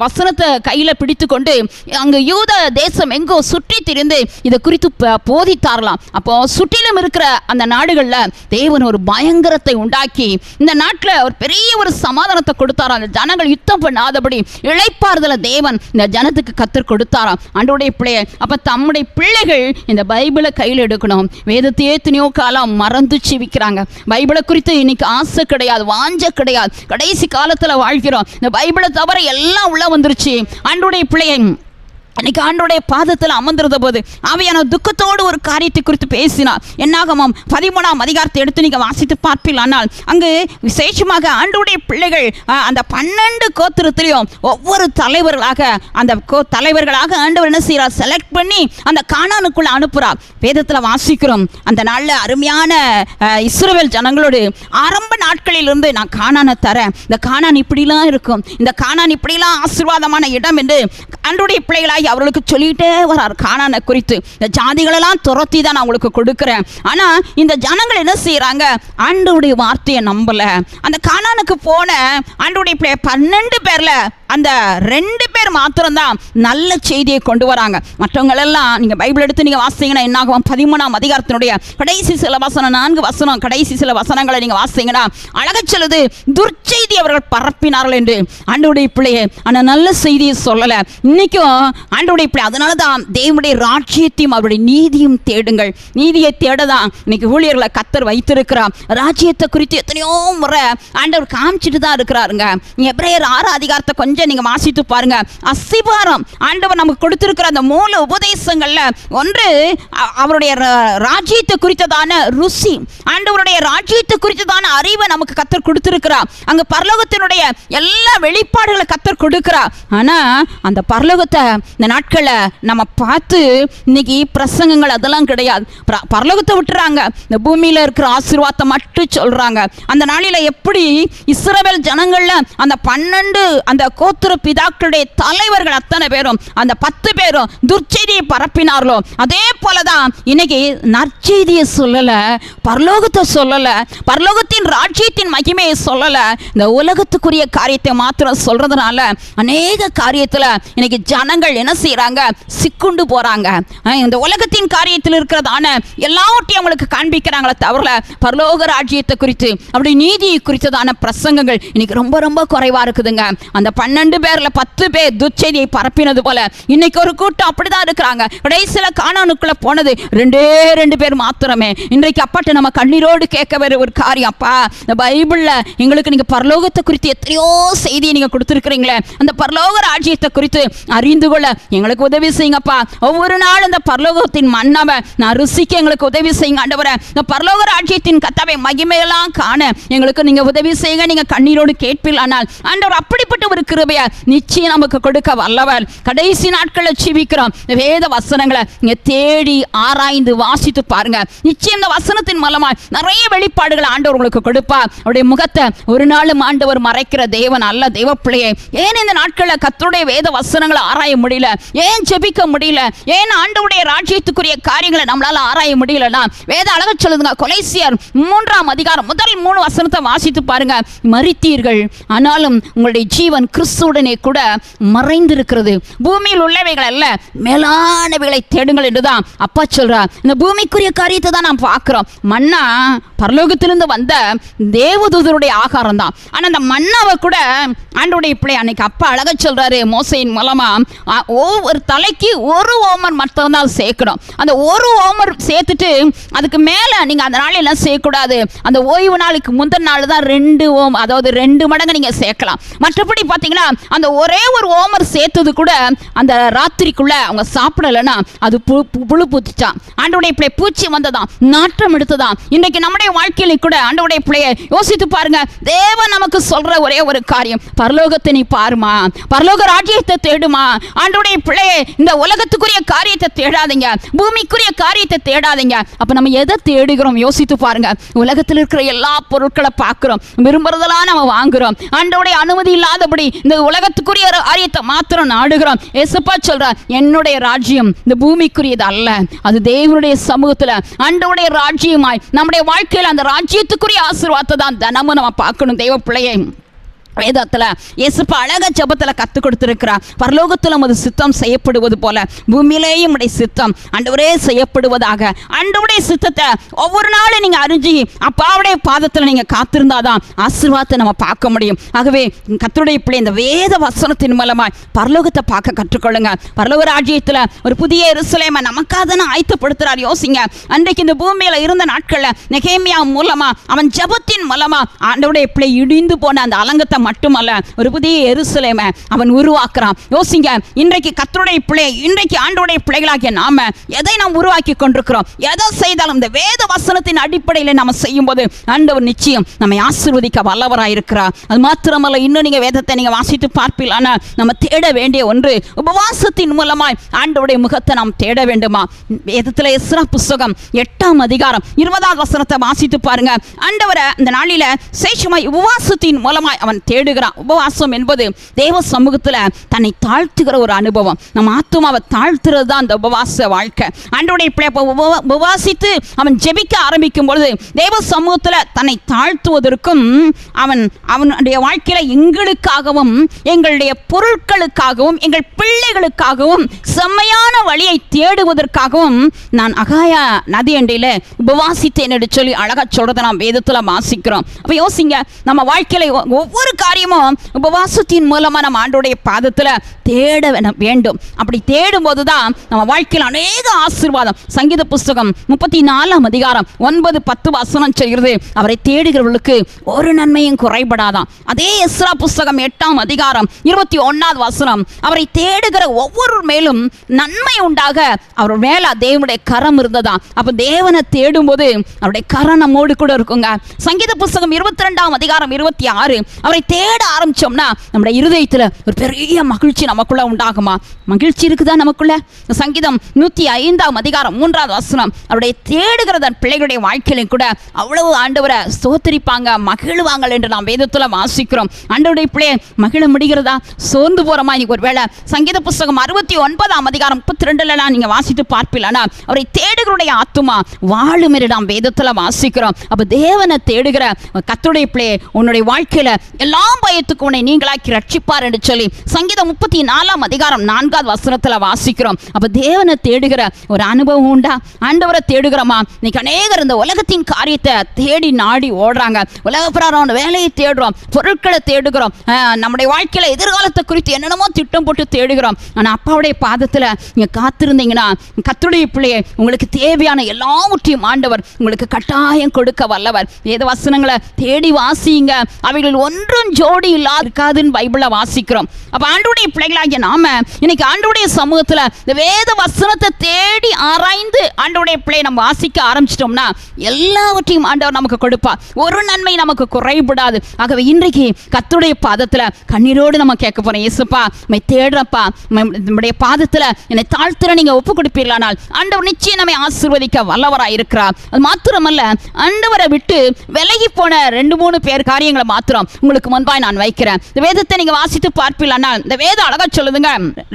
வசனத்தை கையில பிடித்து கொண்டு அங்கு யூத தேசம் எங்கோ சுற்றி திரிந்து இதை குறித்து போதித்தாரலாம். அப்போ சுற்றிலும் இருக்கிற அந்த நாடுகள்ல தேவன் ஒரு பயங்கரத்தை உண்டாக்கி இந்த நாட்டில் ஒரு பெரிய ஒரு சமாதானத்தை கொடுத்தாராம். அந்த ஜனங்கள் யுத்தம் பண்ணாதபடி இளைப்பாறுதல தேவன் இந்த ஜனத்துக்கு கத்தர் கொடுத்தாராம். ஆண்டவருடைய பிள்ளையை, அப்ப தம்முடைய பிள்ளைகள் இந்த பைபிளை கையில் எடுக்கணும். வேதத்தையே எத்தனையோ காலம் மறந்து ஜீவிக்கிறாங்க. பைபிளை குறித்து இன்னைக்கு ஆசை கிடையாது, வாஞ்ச கிடையாது. கடைசி காலத்துல வாழ்கிறோம். இந்த பைபிளை தவிர எல்லாம் உள்ள வந்துருச்சு. ஆண்டவருடைய பிள்ளையை அன்னைக்கு ஆண்டோடைய பாதத்தில் அமர்ந்திருந்த போது ஆவியான துக்கத்தோடு ஒரு காரியத்தை குறித்து பேசினார். என்னாகமம் 13ஆம் அதிகாரத்தை எடுத்து நீங்கள் வாசித்து பார்ப்பீர்கள். ஆனால் அங்கு விசேஷமாக ஆண்டோடைய பிள்ளைகள் அந்த 12 கோத்திரத்திலையும் ஒவ்வொரு தலைவர்களாக அந்த தலைவர்களாக ஆண்டவர் என்ன செய்கிறார், செலக்ட் பண்ணி அந்த கானானுக்குள்ள அனுப்புகிறார். வேதத்தில் வாசிக்கிறோம், அந்த நாளில் அருமையான இஸ்ரவேல் ஜனங்களோடு ஆரம்ப நாட்களிலிருந்து நான் கானானை தரேன், இந்த கானான் இப்படிலாம் இருக்கும், இந்த கானான் இப்படிலாம் ஆசீர்வாதமான இடம் என்று ஆண்டோடைய பிள்ளைகளாக அவர்களுக்கு சொல்லிட்டே வரார். கானானை குறித்து இந்த ஜாதிகளெல்லாம் துரத்தி தான் நான் உங்களுக்கு கொடுக்குறேன். ஆனா இந்த ஜனங்கள் என்ன செய்யறாங்க, ஆண்டவருடைய வார்த்தையை நம்பல. அந்த கானானுக்கு போன ஆண்டவருடைய 12 பேர்ல அந்த 2 பேர் மாத்திரம்தான் நல்ல செய்தியை கொண்டு வராங்க. மற்றவங்களெல்லாம் நீங்க பைபிள் எடுத்து நீங்க வாசிங்கன்னா என்னாகும், 13ஆம் அதிகாரத்தினுடைய கடைசி சில வசனம், 4 வசனம், கடைசி சில வசனங்களை நீங்க வாசிங்கன்னா அழக சொல்லுது, துர்ச்செய்தி அவர்கள் பரப்பினார்கள் என்று. ஆண்டவருடைய பிள்ளையை ஆனா நல்ல செய்தியை சொல்லல. இன்னைக்கும் ஆண்டவருடைய பிள்ளை, அதனாலதான் தேவனுடைய ராஜ்யத்தையும் அவருடைய நீதியும் தேடுங்கள். நீதியை தேடதான் இன்னைக்கு ஊழியர்களை கத்தர் வைத்திருக்கிறார். ராஜ்யத்தை குறித்து எத்தனையோ முறை ஆண்டவர் காமிச்சிட்டு தான் இருக்கிறாருங்க. எபிரேயர் 6 அதிகாரத்தை கொஞ்சம் நீங்க வாசித்து பாருங்க. அஸ்திபாரம் ஆண்டவர் நமக்கு கொடுத்திருக்கிற அந்த மூல உபதேசங்கள்ல ஒன்று அவருடைய ராஜ்யத்தை குறித்ததான ருசி, ஆண்டவருடைய ராஜ்யத்தை குறித்ததான அறிவை நமக்கு கத்தர் கொடுத்திருக்கிறார். அங்க பரலோகத்தினுடைய எல்லா வெளிப்பாடுகளை கத்தர் கொடுக்கிறார். ஆனா அந்த பரலோகத்தை இந்த நாட்களை நம்ம பார்த்து இன்னைக்கு பிரசங்கங்கள் அதெல்லாம் கிடையாது. பரலோகத்தை விட்டுறாங்க, இந்த பூமியில இருக்கிற ஆசீர்வாதத்தை மட்டும் சொல்றாங்க. அந்த நாளில எப்படி இஸ்ரவேல் ஜனங்கள்ல அந்த 12 அந்த கோத்திர பிதாக்களுடைய தலைவர்கள் அத்தனை பேரும், அந்த 10 பேரும் துர்ச்செய்தியை பரப்பினார்களோ அதே போலதான் இன்னைக்கு நற்செய்தியை சொல்லல, பரலோகத்தை சொல்லல, பரலோகத்தின் ராஜ்யத்தின் மகிமையை சொல்லல, இந்த உலகத்துக்குரிய காரியத்தை மாத்திரம் சொல்றதுனால அநேக காரியத்துல இன்னைக்கு ஜனங்கள் என்ன செய்யறாங்க, சிக்குண்டு போறாங்க. இந்த உலகத்தின் காரியத்தில் இருக்கிறதான எல்லாவற்றையும் அவங்களுக்கு காண்பிக்கிறாங்களே தவிர பரலோக ராஜ்யத்தை குறித்து அப்படி நீதியை குறித்ததான பிரசங்கங்கள் இன்னைக்கு ரொம்ப ரொம்ப குறைவா இருக்குதுங்க. அந்த 12 பேர்ல 10 பேர் துர்ச்செய்தியை பரப்பினது போல இன்னைக்கு ஒரு கூட்டம் அப்படிதான் இருக்கிறாங்க. கடைசியில கானானுக்குள்ள போனது 2 பேர் மாத்திரமே. இன்றைக்கு அப்பாட்ட நம்ம கண்ணீரோடு கேட்க வேற ஒரு காரியம், அப்பா இந்த பைபிள்ல எங்களுக்கு நீங்க பரலோகத்தை குறித்து எத்தனையோ செய்தியை நீங்க கொடுத்துருக்கிறீங்களே, அந்த பரலோக ராஜ்யத்தை குறித்து அறிந்து கொள்ள எங்களுக்கு உதவி செய்யுங்கப்பா. ஒவ்வொரு நாள் இந்த பரலோகத்தின் மன்னாவை நான் ருசிக்க எங்களுக்கு உதவி செய்யுங்க ஆண்டவரே. இந்த பரலோக ராஜ்யத்தின் கத்தாவை மகிமையெல்லாம் காண எங்களுக்கு நீங்க உதவி செய்யுங்க. நீங்க கண்ணீரோடு கேட்பில், ஆனால் ஆண்டவர் அப்படிப்பட்ட ஒரு கிருபையை நிச்சயம் நமக்கு கொடுக்க வல்லவர். கடைசி நாட்களில் ஜீவிக்கிறோம். வேத வசனங்களை நீங்க தேடி ஆராய்ந்து வாசித்து பாருங்க. நிச்சயம் இந்த வசனத்தின் மூலமா நிறைய வெளிப்பாடுகள் ஆண்டவர் உங்களுக்கு கொடுப்பா. அவருடைய முகத்தை ஒரு நாளும் ஆண்டவர் மறைக்கிற தேவன் அல்ல. தேவ பிள்ளையே, ஏன் இந்த நாட்களில் கர்த்தருடைய வேத வசனங்களை ஆராய முடியல, ஏன் ஜெபிக்க முடியல, ஏன் ஆண்டவருடைய ராஜ்யத்துக்குரிய காரியங்களை நம்மளால ஆராய முடியலன்னா வேத அழக சொல்லுதுங்க. கொலைசியர் 3ஆம் அதிகாரம் முதல் 3 வசனத்தை வாசித்து பாருங்க. மரித்தீர்கள், ஆனாலும் உங்களுடைய ஜீவன் கிறிஸ்துவுடனே கூட மறைந்திருக்கிறது. பூமியில் உள்ளவைகள் அல்ல, மேலானவைகளை தேடுங்கள் என்றுதான் அப்பா சொல்றார். இந்த பூமிக்குரிய காரியத்தை தான் நாம் பார்க்கிறோம். மன்னா பரலோகத்திலிருந்து வந்த தேவதூதருடைய ஆகாரம் தான். ஆனா அந்த மன்னாவை கூட ஆண்டவருடைய பிள்ளை அன்னைக்கு அப்பா அழக சொல்றாரு மோசையின் மூலமா, ஒவ்வொரு தலைக்கு 1 ஓமர் மட்டும்தான் சேர்க்கணும். அந்த 1 ஓமர் சேர்த்துட்டு அதுக்கு மேல நீங்க அந்த நாள் எல்லாம் சேர்க்கக்கூடாது. அந்த ஓய்வு நாளுக்கு முந்தின நாள் தான் 2 ஓம், அதாவது 2 மடங்கு நீங்க சேர்க்கலாம். மற்றபடி பார்த்தீங்கன்னா அந்த ஒரே ஒரு ஓமர் சேர்த்தது கூட அந்த ராத்திரிக்குள்ள அவங்க சாப்பிடலைன்னா அது புழு பூத்துச்சான். ஆண்டவருடைய பிள்ளை பூச்சி வந்ததான், நாற்றம் எடுத்ததான். இன்றைக்கு நம்முடைய வாழ்க்கையில கூட ஆண்டவருடைய பிள்ளையை யோசித்து பாருங்க. தேவன் நமக்கு சொல்ற ஒரே ஒரு காரியம், பரலோகத்தை நீ பாருமா, பரலோக ராஜ்யத்தை தேடுமா. ஆண்டவருடைய பிள்ளையை இந்த உலகத்துக்குரிய காரியத்தை தேடாதீங்க, பூமிக்குரிய காரியத்தை தேடாதீங்க. அப்ப நம்ம எதை தேடுகிறோம் யோசித்து பாருங்க. உலகத்தில் இருக்கிற எல்லா பொருட்களை பார்க்கிறோம், விரும்புறதெல்லாம் நம்ம வாங்குறோம். ஆண்டவருடைய அனுமதி இல்லாதபடி இந்த உலகத்துக்குரிய காரியத்தை மாத்திரம் நாடுகிறோம். ஏசப்பா சொல்றார், என்னுடைய ராஜ்யம் இந்த பூமிக்குரியது அல்ல, அது தேவனுடைய சமூகத்துல ஆண்டவருடைய ராஜ்யமாய் நம்முடைய வாழ்க்கையில் அந்த ராஜ்யத்துக்குரிய ஆசீர்வாதத்தை தான் தினமும் நம்ம பார்க்கணும். தெய்வ பிள்ளையை வேதத்தில் இயேசுப்பா அழக ஜெபத்தில் கற்றுக் கொடுத்திருக்கிறார். பரலோகத்தில் நமது சித்தம் செய்யப்படுவது போல பூமியிலேயும் உடைய சித்தம் ஆண்டவரே செய்யப்படுவதாக. ஆண்டவருடைய சித்தத்தை ஒவ்வொரு நாளும் நீங்கள் அறிஞ்சு அப்பாவுடைய பாதத்தில் நீங்கள் காத்திருந்தாதான் ஆசீர்வாதத்தை நம்ம பார்க்க முடியும். ஆகவே கர்த்தருடைய பிள்ளை இந்த வேத வசனத்தின் மூலமாக பரலோகத்தை பார்க்க கற்றுக்கொள்ளுங்க. பரலோக ராஜ்யத்தில் ஒரு புதிய எருசலேமை நமக்காக தானே ஆயத்தப்படுத்துறார். யோசிங்க, அன்றைக்கு இந்த பூமியில் இருந்த நாட்களில் நெகேமியா மூலமா அவன் ஜெபத்தின் மூலமா ஆண்டவருடைய பிள்ளை இடிந்து போன அந்த அலங்கத்தை மட்டுமல்ல ஒரு புதிய எருசலேமை அவன் உருவாக்குறான். யோசிங்க, இன்றைக்கு கர்த்தருடைய பிள்ளை, இன்றைக்கு ஆண்டவருடைய பிள்ளைகளாகிய நாம எதை நாம் உருவாக்கி கொண்டிருக்கிறோம்? எதை செய்தாலும் இந்த வேத வசனத்தின் அடிப்படையில் நம்ம செய்யும் போது ஆண்டவர் நிச்சயம் நம்மை ஆசீர்வதிக்க வல்லவராயிருக்கிறார். அது மாத்திரமல்ல, இன்னும் நீங்க வேதத்தை நீங்க வாசித்து பார்ப்பீங்க. ஆனால் நம்ம தேட வேண்டிய ஒன்று, உபவாசத்தின் மூலமாய் ஆண்டவருடைய முகத்தை நாம் தேட வேண்டுமா? வேதத்தில் எஸ்ரா புஸ்தகம் 8ஆம் அதிகாரம் 20ஆவது வசனத்தை வாசித்து பாருங்க. ஆண்டவரை இந்த நாளில சேஷமாய் உபவாசத்தின் மூலமாய் அவன் தேடுகிறான். உபவாசம் என்பது தேவ சமூகத்தில் தன்னை தாழ்த்துகிற ஒரு அனுபவம். நம்ம ஆத்துமாவை தாழ்த்துறது தான் அந்த உபவாச வாழ்க்கை. ஆண்டவருடைய பிள்ளை உபவாசித்து அவன் ஜெபிக்க ஆரம்பிக்கும் பொழுது தேவ சமூகத்தில் தன்னை தாழ்த்துவதற்கும் அவனுடைய வாழ்க்கையில எங்களுக்காகவும் எங்களுடைய பொருட்களுக்காகவும் எங்கள் பிள்ளைகளுக்காகவும் செம்மையான வழியை தேடுவதற்காகவும் நான் அகாயா நதி அண்டையில் உபவாசித்தேன் என்று சொல்லி அழகா சொல்றதை நாம் வேதத்தில் வாசிக்கிறோம். அப்ப யோசிங்க, நம்ம வாழ்க்கையில ஒவ்வொரு காரியமும் உபவாசத்தின் மூலமா நம்ம ஆண்டவருடைய பாதத்தில் தேட வேண்டும். அப்படி தேடும் போதுதான் நம்ம வாழ்க்கையில் அநேக ஆசீர்வாதம். சங்கீத புஸ்தகம் 34ஆம் அதிகாரம் 9-10 வசனம் சொல்கிறது, அவரை தேடுகிறவர்களுக்கு ஒரு நன்மையும் குறைபடாதான். அதே எஸ்ரா புஸ்தகம் 8ஆம் அதிகாரம் 21ஆவது வசனம், அவரை தேடுகிற ஒவ்வொரு மேலும் நன்மை உண்டாக அவர் மேல தேவனுடைய கரம் இருந்ததா. அப்ப தேவனை தேடும் போது அவருடைய கரம் நம்மோடு கூட இருக்குங்க. சங்கீத புஸ்தகம் 22ஆம் அதிகாரம் 26, அவரை தேட ஆரம்பிச்சோம்னா நம்முடைய இருதயத்தில் ஒரு பெரிய மகிழ்ச்சி நமக்குள்ள உண்டாகுமா? மகிழ்ச்சி இருக்குதா நமக்குள்ள? சங்கீதம் 105 அதிகாரம் 3வது வசனம், அவருடைய தேடுகிற தன் பிள்ளைகளுடைய வாழ்க்கையிலும் கூட அவ்வளவு ஆண்டவரை ஸ்தோத்திரிப்பாங்க, மகிழ்வாங்க என்று நாம் வேதத்தில் வாசிக்கிறோம். ஆண்டவருடைய பிள்ளையை மகிழ முடிகிறதா? சோர்ந்து போறோமா? இன்னைக்கு ஒரு வேளை சங்கீத புஸ்தகம் 69 அதிகாரம் 32 நீங்க வாசித்து பார்ப்பீங்களா, அவரை தேடுகிறோடைய ஆத்துமா வாழும் என்று நாம் வேதத்தில் வாசிக்கிறோம். அப்ப தேவனை தேடுகிற கர்த்தருடைய பிள்ளையை உன்னுடைய வாழ்க்கையில எல்லா பயத்துக்கும் உன்னை நீங்களாக்கி ரட்சிப்பார் என்று சொல்லி சங்கீதம் 34 அதிகாரம் 4வது வசனத்துல வாசிக்கிறோம். அப்ப தேவனை தேடுகிற ஒரு அனுபவம் உண்டா? ஆண்டவரை தேடுகிறோமா? இன்னைக்கு அநேகர் இந்த உலகத்தின் காரியத்தை தேடி நாடி ஓடுறாங்க. உலக பிரகாரம் வேலையை தேடுறோம், பொருட்களை தேடுகிறோம், நம்முடைய வாழ்க்கையில எதிர்காலத்தை குறித்து என்னென்னமோ திட்டம் போட்டு தேடுகிறோம். ஆனா அப்பாவுடைய பாதத்துல நீங்க காத்திருந்தீங்கன்னா கர்த்தருடைய பிள்ளையை உங்களுக்கு தேவையான எல்லாவற்றையும் ஆண்டவர் உங்களுக்கு கட்டாயம் கொடுக்க வல்லவர். வேத வசனங்களை தேடி வாசிங்க, அவைகள் ஒன்றும் ஜோடி இல்லாது இருக்காதுன்னு பைபிளை வாசிக்கிறோம். அப்ப ஆண்டவருடைய பிள்ளைகளாகிய நாம இன்னைக்கு ஆண்டவருடைய சமூகத்துல இந்த வேத வசனத்தை தேடி ஆராய்ந்து ஆண்டவருடைய பிள்ளை நம்ம வாசிக்க ஆரம்பிச்சிட்டோம்னா எல்லாவற்றையும் ஆண்டவர் நமக்கு கொடுப்பார். ஒரு நன்மை நமக்கு குறைபடாது. ஆகவே இன்றைக்கு கர்த்தருடைய பாதத்துல கண்ணீரோடு நம்ம கேட்க போறோம், இயேசுப்பா மை தேடுறப்பா, நம்முடைய பாதத்துல என்னை தாழ்த்துற நீங்க ஒப்பு கொடுப்பீர்களானால் ஆண்டவர் நிச்சயம் நம்மை ஆசீர்வதிக்க வல்லவராய் இருக்கிறார். அது மாத்திரமல்ல, ஆண்டவரை விட்டு விலகி போன 2-3 பேர் காரியங்களை மாத்திரம் உங்களுக்கு முன்பாய் நான் வைக்கிறேன். இந்த வேதத்தை நீங்க வாசித்து பார்ப்பீர்களானால் இந்த வேதம் அழகா சொல்லுதுங்க.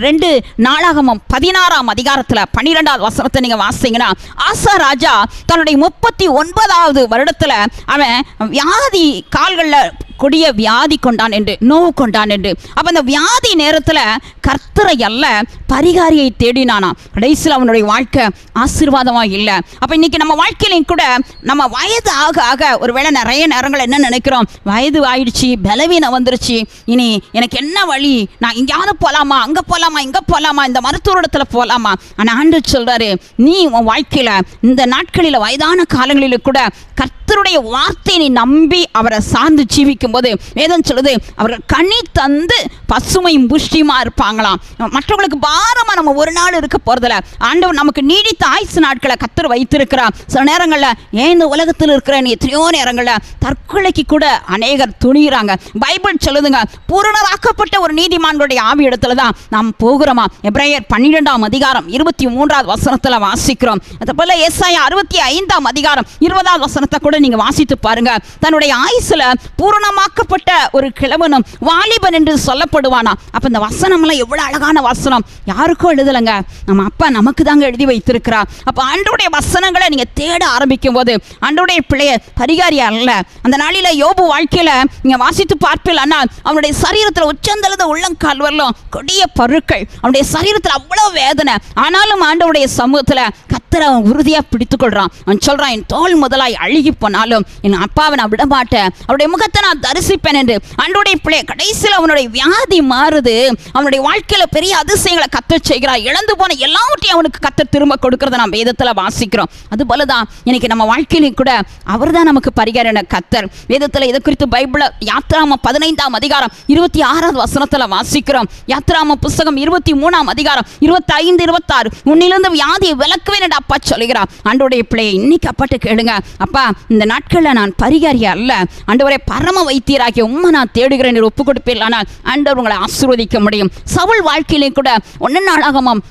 2 நாளாகமம் 16 அதிகாரத்துல 12வது வசனத்தை நீங்க வாசிங்கன்னா, ஆசா ராஜா தன்னுடைய 39வது வருடத்துல அவன் வியாதி கால்கள்ல கொடிய வியாதி கொண்டான் என்று, நோவு கொண்டான் என்று. அப்ப அந்த வியாதி நேரத்துல கர்த்தரை அல்ல பரிகாரியை தேடினானா. கடைசியில் அவனுடைய வாழ்க்கை ஆசீர்வாதமா இல்லை. அப்ப இன்னைக்கு நம்ம வாழ்க்கையிலையும் கூட நம்ம வயது ஆக ஆக ஒருவேளை நிறைய நேரங்கள் என்ன நினைக்கிறோம், வயது ஆயிடுச்சு, பலவீனம் வந்துருச்சு, இனி எனக்கு என்ன வழி, நான் இங்கேயாவது போலாமா, அங்க போலாமா, இங்க போலாமா, இந்த மருத்துவரிடத்துல போலாமா? ஆனா ஆண்டவர் சொல்றாரு, நீ உன் வாழ்க்கையில இந்த நாட்களில் வயதான காலங்களில் கூட கர்த்தருடைய வார்த்தையை நீ நம்பி அவரை சார்ந்து ஜீவிக்கும் போது வேதம் சொல்லுது, அவர்கள் கனி தந்து பசுமையும் புஷ்டியுமா இருப்பாங்களாம். மற்றவங்களுக்கு பாரமா நம்ம ஒரு நாள் இருக்க போறதில்ல. ஆண்டவர் நமக்கு நீடித்த ஆயுசு நாட்களை கர்த்தர் வைத்திருக்கிறார். சில நேரங்கள்ல ஏன் இந்த உலகத்தில் இருக்கிற எத்தனையோ நேரங்கள்ல தற்கொலைக்கு கூட அநேகர் துணிகிறாங்க. பைபிள் சொல்லுதுங்க, பூரணராக்கப்பட்ட ஒரு நீதிமான்களுடைய ஆவி இடத்துல தான் நாம் போகிறோமா. எபிரேயர் 12 அதிகாரம் 23வது வசனத்துல வாசிக்கிறோம். அதே போல ஏசாயா 65 அதிகாரம் 20வது வசனத்தை கூட நீங்க வாசித்து பாருங்க. தன்னுடைய ஆயுசுல பூரணமாக்கப்பட்ட ஒரு கிழவனும் வாலிபன் என்று சொல்லப்படுவானா. அப்ப இந்த வசனம் எல்லாம் எவ்வளவு அழகான வசனம், யாருக்கும் எழுதலைங்க, நம்ம அப்பா நமக்கு தாங்க எழுதி வைத்திருக்கிறார். அப்ப ஆண்டவருடைய வசனங்களை நீங்க தேட ஆரம்பிக்கும் போது ஆண்டவருடைய பிள்ளைய பரிகாரியா அல்ல. அந்த நாளில யோபு வாழ்க்கையில நீங்க வாசித்து பார்ப்பீங்கன்னா அவனுடைய சரீரத்தில் உச்சந்தளது உள்ளங்கால் வரலும் கொடிய பருக்கள், அவனுடைய சரீரத்தில் அவ்வளவு வேதனை. ஆனாலும் ஆண்டவருடைய சமூகத்துல கர்த்தரை அவன் உறுதியா பிடித்துக் கொள்றான். அவன் சொல்றான், என் தோல் முதலாய் அழுகி போனாலும் என் அப்பாவை நான் விட மாட்டேன், அவருடைய முகத்தை நான் தரிசிப்பேன் என்று. ஆண்டவருடைய பிள்ளை கடைசியில் அவனுடைய வியாதி மாறுது. அவனுடைய வாழ்க்கையில பெரிய அதிசயங்களை கர்த்தர் செய்கிறார். இழந்து போன எல்லாவற்றையும் அவனுக்கு கர்த்தர் திரும்ப கொடுக்கறத நாம் வேதத்துல வாசிக்கிறோம். அது போலதான் இன்னைக்கு நம்ம வாழ்க்கையிலும் கூட அவர் தான் நமக்கு பரிகாரியான கர்த்தர். வேதத்துல இதை குறித்து பைபிள் யாத்ராமம் 15 அதிகாரம் 26வது வசனத்துல வாசிக்கிறோம். யாத்ராமம் புஸ்தகம் 23 அதிகாரம் 25, 26, உன்னிலிருந்து வியாதியை விலக்குவேன் என்று அப்பா சொல்லுகிறார். ஆண்டவருடைய பிள்ளையை இன்னைக்கு அப்பாட்ட கேளுங்க, அப்பா இந்த நாட்களில் நான் பரிகாரியா அல்ல, ஆண்டவரை பரம வைத்தியராகிய உம்மை நான் தேடுகிறேன் என்று ஒப்பு கொடுப்பீர்களானால் ஆண்டவர் உங்களை ஆசீர்வதிக்க முடியும். சவுல் வாழ்க்கையிலே கூட 1 நாளாகமம்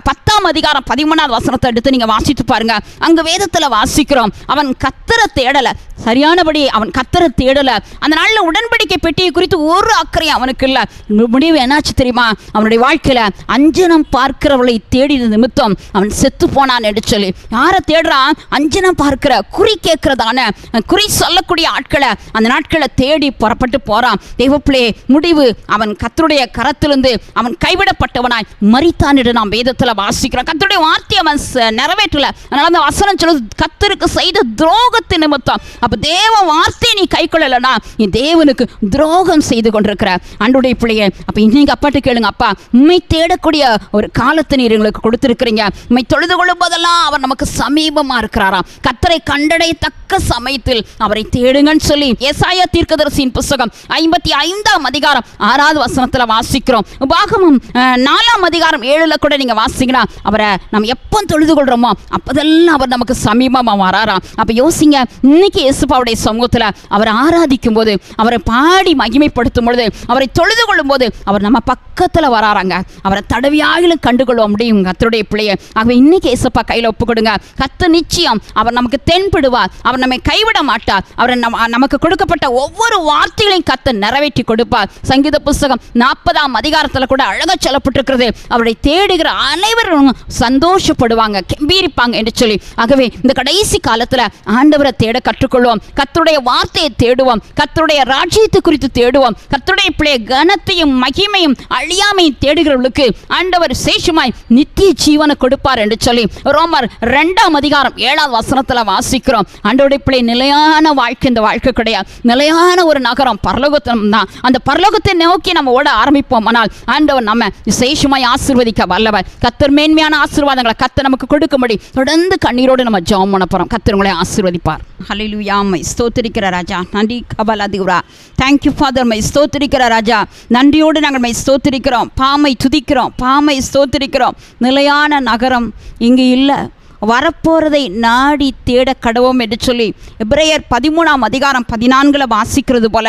10 அதிகாரம் 13வது வசனத்தை எடுத்து நீங்க வாசித்து பாருங்க. அங்க வேதத்துல வாசிக்கிறோம், அவன் கர்த்தரை தேடல, சரியானபடி அவன் கர்த்தரை தேடல. அந்த நாளில் உடன்படிக்கை பெட்டியை குறித்து ஒரு அக்கறை அவனுக்கு இல்லை. முடிவு என்னாச்சு தெரியுமா? அவனுடைய வாழ்க்கையில அஞ்சனம் பார்க்கிறவளை தேடின நிமித்தம் அவன் செத்து போனான் என்று சொல்லி. யாரை தேடுறான்? அஞ்சனம் பார்க்கிற, குறி கேட்கிறதான, குறி சொல்லக்கூடிய ஆட்களை அந்த நாட்களை தேடி புறப்பட்டு போறான். தேவப்பிள்ளை முடிவு அவன் கர்த்தருடைய கரத்திலிருந்து அவன் கைவிடப்பட்டவனாய் மரித்தான் என்று நாம் வேதத்துல வாசிக்கிறோம். கர்த்தருடைய வார்த்தையை அவன் நிறைவேற்றல. அதனால அந்த வசனம் சொல்லுது, கர்த்தருக்கு செய்த துரோகத்தின் நிமித்தம். அப்ப தேவ வார்த்தையை நீ கை கொள்ளலனா நீ தேவனுக்கு துரோகம் செய்து கொண்டிருக்கிற. ஆண்டவருடைய பிள்ளையை அப்ப இன்னைக்கு அப்பாட்டு கேளுங்க, அப்பா உம்மை தேடக்கூடிய ஒரு காலத்தை நீர் எங்களுக்கு கொடுத்திருக்கிறீங்க. உம்மை தொழுது கொள்ளும் போதெல்லாம் அவர் நமக்கு சமீபமா இருக்கிறாராம். கர்த்தரை கண்டடையத்தக்க சமயத்தில் அவரை தேடுங்கன்னு சொல்லி ஏசாயா தீர்க்கதரிசி தீர்க்கதரிசியின் புஸ்தகம் 55ஆம் அதிகாரம் 6வது வசனத்தில் வாசிக்கிறோம். உபாகமம் 4ஆம் அதிகாரம் 7ல் கூட நீங்கள் வாசிங்கன்னா அவரை நம்ம எப்போ தொழுது கொள்கிறோமோ அப்போதெல்லாம் அவர் நமக்கு சமீபமாக வராராம். அப்போ யோசிங்க, இன்னைக்கு இயேசுப்பாவுடைய சமூகத்தில் அவரை ஆராதிக்கும் போது, அவரை பாடி மகிமைப்படுத்தும் பொழுது, அவரை தொழுது கொள்ளும் போது அவர் நம்ம பக்கத்தில் வராறாங்க. அவரை தடவியாகிலும் கண்டுகொள்ள முடியும் கர்த்தருடைய பிள்ளையை. ஆகவே இன்னைக்கு இயேசுப்பா கையில் ஒப்பு கொடுங்க. கர்த்தர் நிச்சயம் அவர் நமக்கு தென்படுவார். அவர் நம்மை கைவிட மாட்டார். அவர் நமக்கு கொடுக்கப்பட்ட ஒவ்வொரு வார்த்தைகளையும் கர்த்தர் நிறைவேற்றி கொடுப்பார். சங்கீத புஸ்தகம் 40ஆம் அதிகாரத்தில் கூட அழகாக சொல்லப்பட்டிருக்கிறது, அவரை தேடுகிற அனைவரும் சந்தோஷப்படுவாங்க, கெம்பீரிப்பாங்க என்று சொல்லி. ஆகவே இந்த கடைசி காலத்தில் ஆண்டவரை தேட கற்றுக்கொள்வோம். கர்த்தருடைய வார்த்தையை தேடுவோம். கர்த்தருடைய ராஜ்யத்தை குறித்து தேடுவோம். கர்த்தருடைய பிள்ளைய கனத்தையும் மகிமையும் அழியாமையும் தேடுகிறவர்களுக்கு ஆண்டவர் விசேஷமாய் நித்திய ஜீவனை கொடுப்பார் என்று சொல்லி ரோமர் 2ஆம் அதிகாரம் 7வது வசனத்தில் வாசிக்கிறோம். ஆண்டவருடைய பிள்ளை நிலையான வாழ்க்கை இந்த வாழ்க்கை கிடையாது. நிலையான ஒரு நகரம் பரலோகத்தம் தான். அந்த பரலோகத்தை நோக்கி நம்ம ஓட ஆரம்பிப்போம். ஆனால் ஆண்டவர் நம்ம விசேஷமாய் ஆசீர்வதிக்க வல்லவர். கர்த்தர் மேன்மையான ஆசீர்வாதங்களை கர்த்தர் நமக்கு கொடுக்கும்படி தொடர்ந்து கண்ணீரோடு நம்ம ஜெபம் பண்ண போகிறோம். கர்த்தர் உங்களை ஆசீர்வதிப்பார். ஹல்லேலூயா. மை ஸ்தோத்திரிக்கிற ராஜா, நன்றி கபலாதிகுரா. Thank you father. மை ஸ்தோத்திரிக்கிற ராஜா, நன்றியோடு நாங்கள் மை ஸ்தோத்திரிக்கிறோம். பாமை துதிக்கிறோம், பாமை ஸ்தோத்திரிக்கிறோம். நிலையான நகரம் இங்கு இல்லை, வரப்போறதை நாடி தேட கடவோம் என்று சொல்லி எபிரேயர் 13ஆம் அதிகாரம் 14ல் வாசிக்கிறது போல,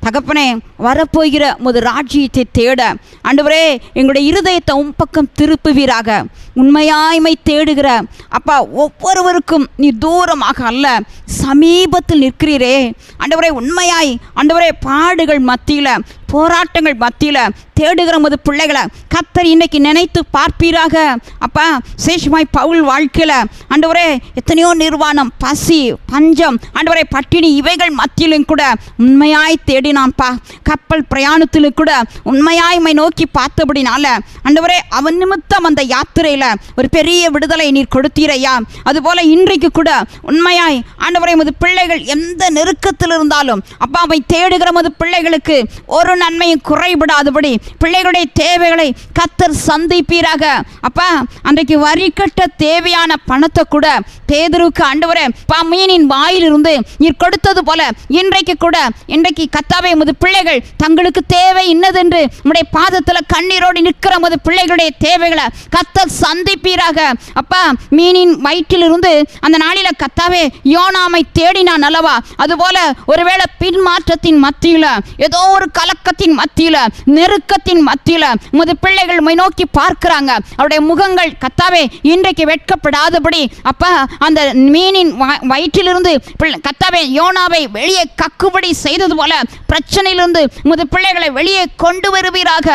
தகப்பனே வரப்போகிற முது ராஜ்யத்தை தேட ஆண்டவரே எங்களுடைய இருதயத்தை பக்கம் திருப்புவீராக. உண்மையாய்மை தேடுகிற அப்பா ஒவ்வொருவருக்கும் நீ தூரமாக அல்ல, சமீபத்தில் நிற்கிறீரே ஆண்டவரே. உண்மையாய் ஆண்டவரே பாடுகள் மத்தியில், போராட்டங்கள் மத்தியில் தேடுகிற முது பிள்ளைகளை கர்த்தர் இன்னைக்கு நினைத்து பார்ப்பீராக. அப்பா சேஷமாய் பவுல் வாழ்க்கையில் ஆண்டவரே எத்தனையோ நிர்வாணம், பசி, பஞ்சம், ஆண்டவரே பட்டினி, இவைகள் மத்தியிலும் கூட உண்மையாய் தேடினான்ப்பா. கப்பல் பிரயாணத்திலும் கூட உண்மையாய்மை நோக்கி பார்த்தபடினால ஆண்டவரே அவன் நிமித்தம் அந்த யாத்திரையில் ஒரு பெரிய விடுதலை நீர் கொடுத்தீரையா. அதுபோல இன்றைக்கு கூட உண்மையாய் ஆண்டவரே முது பிள்ளைகள் எந்த நெருக்கத்தில் இருந்தாலும் அப்பா அவை தேடுகிற முது பிள்ளைகளுக்கு ஒரு நன்மையும் குறைபடாதபடி பிள்ளைகளுடைய தேவைகளை கர்த்தர் சந்திப்பீராக. அப்பா அன்றைக்கு வரி கட்ட தேவையான பணத்தை கூட பேதுருவுக்கு ஆண்டவரே மீனின் வாயிலிருந்து நீர் கொடுத்தது போல இன்றைக்கு கர்த்தாவே உமது பிள்ளைகள் தங்களுக்கு தேவை இன்னதென்று உம்முடைய பாதத்தில் கண்ணீரோடு நிற்கிற உமது பிள்ளைகளுடைய தேவைகளை கர்த்தர் சந்திப்பீராக. அப்பா மீனின் வயிற்றிலிருந்து அந்த நாளில் கர்த்தாவே யோனாமை தேடினான் அல்லவா, அதுபோல ஒருவேளை பின்மாற்றத்தின் மத்தியில், ஏதோ ஒரு கலக்கத்தின் மத்தியில், நெருக்கத்தின் மத்தியில் உமது பிள்ளைகள் நோக்கி பார்க்கிறாங்க. அவருடைய முகங்கள் கர்த்தாவே இன்றைக்கு வெட்கப்படாதபடி அப்பா அந்த மீனின் வயிற்றிலிருந்து கர்த்தாவே யோனாவை வெளியே கக்குபடி செய்தது போல பிரச்சனையிலிருந்து உமது பிள்ளைகளை வெளியே கொண்டு வருவீராக.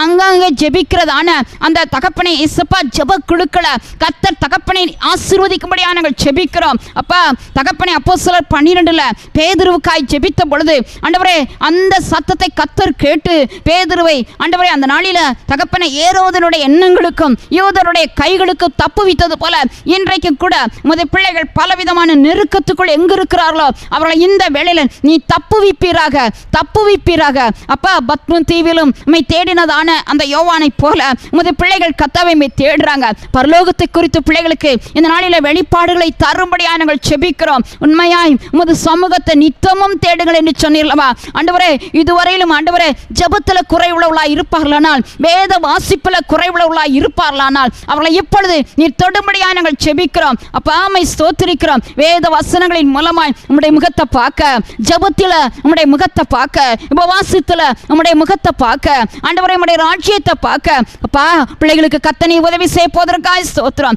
அங்கங்கே ஜெபிக்கிறதான அந்த தகப்பனை இசப்பா ஜெப குழுக்களை கர்த்தர் தகப்பனை ஆசீர்வதிக்கும்படியாக நாங்கள் ஜெபிக்கிறோம். அப்பா தகப்பனை அப்போஸ்தலர் 12ல் பேதுருவுக்காய் ஜெபித்த பொழுது ஆண்டவரே அந்த சத்தத்தை கர்த்தர் கேட்டு பேதுருவை ஆண்டவரே அந்த நாளில் தகப்பனை ஏரோதனுடைய எண்ணங்களுக்கும் யூதருடைய கைகளுக்கும் தப்புவித்தது போல இன்றைக்கு கூட உமது பிள்ளைகள் பலவிதமான நெருக்கத்துக்குள் எங்கு இருக்கிறார்களோ அவர்களை இந்த வேளையில் நீ தப்புவிப்பீராக. அப்பா பத்ம தீவிலும் உம்மை தேடினதான அந்த யோவானை போல உமது பிள்ளைகள் கர்த்தாவை உம்மை தேடுறாங்க. பரலோகத்தை குறித்து பிள்ளைகளுக்கு இந்த நாளில் வெளிப்பாடுகளை தரும்படியாக நாங்கள் ஜெபிக்கிறோம். உண்மையாய் உமது சமூகத்தை நித்தமும் தேடுங்கள் என்று சொன்னீர்களா ஆண்டவரே. இதுவரையிலும் ஆண்டவரே ஜெபத்தில் குறைவுள்ளவர்களாய் இருப்பார்களானால், வேத வாசிப்பில் குறைவுள்ளவர்களாய் இருப்பார்களானால் அவர்களை இப்பொழுது நீர் தொடும்படியாக நாங்கள் ஜெபிக்கிறோம். அப்பா உம்மை ஸ்தோத்திரிக்கிறோம். வேத வசனங்களின் மூலமாய் உம்முடைய முகத்தை பார்க்க, ஜெபத்தில் உம்முடைய முகத்தை பார்க்க, உபவாசத்தில் உம்முடைய முகத்தை பார்க்க, ஆண்டவரே உம்முடைய ராஜ்யத்தை பார்க்க அப்பா பிள்ளைகளுக்கு கர்த்தர் உதவி செய்ய போவதற்காக ஸ்தோத்திரம்.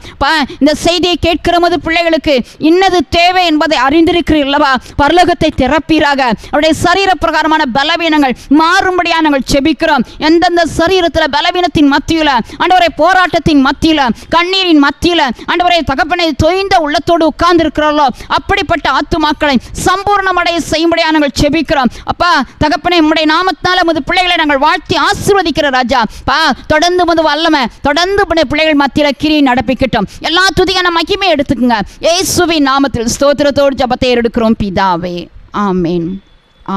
இந்த செய்தியை கேட்கிற போது பிள்ளைகளுக்கு இன்னது தேவை என்பதை அறிந்திருக்கிறீர்களா, பரலோகத்தை திறப்பீராக. அவருடைய சரீர பிரகாரமான பலவீனங்கள் மாறும்படியாக நாங்கள் ஜெபிக்கிறோம். எந்தெந்த சரீரத்தில் பலவீனத்தின் மத்தியில் ஆண்டவரை போராட்டத்தின் மத்தியில் கண்ணீரின் மத்தியில் ஆண்டவரை தகப்பனை தொய்ந்த உள்ளத்தோடு உட்கார்ந்து இருக்கிறார்களோ அப்படிப்பட்ட ஆத்துமாக்களை சம்பூர்ணமடைய செய்யும்படியாக நாங்கள் ஜெபிக்கிறோம். அப்பா தகப்பனை உம்முடைய நாமத்தினால உமது பிள்ளைகளை நாங்கள் வாழ்த்தி ஆசீர்வதிக்கிற ராஜா. தொடர்ந்து உமது வல்லமை தொடர்ந்து பிள்ளைகள் மத்தியில் கிரியை நடப்பிக்கட்டும். எல்லா துதியான மகிமை எடுத்துக்கங்க. இயேசுவின் நாமத்தில் ஸ்தோத்திரத்தோடு ஜெபத்தை எடுக்கிறோம் பிதாவே. ஆமேன்,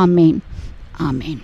ஆமேன், ஆமேன்.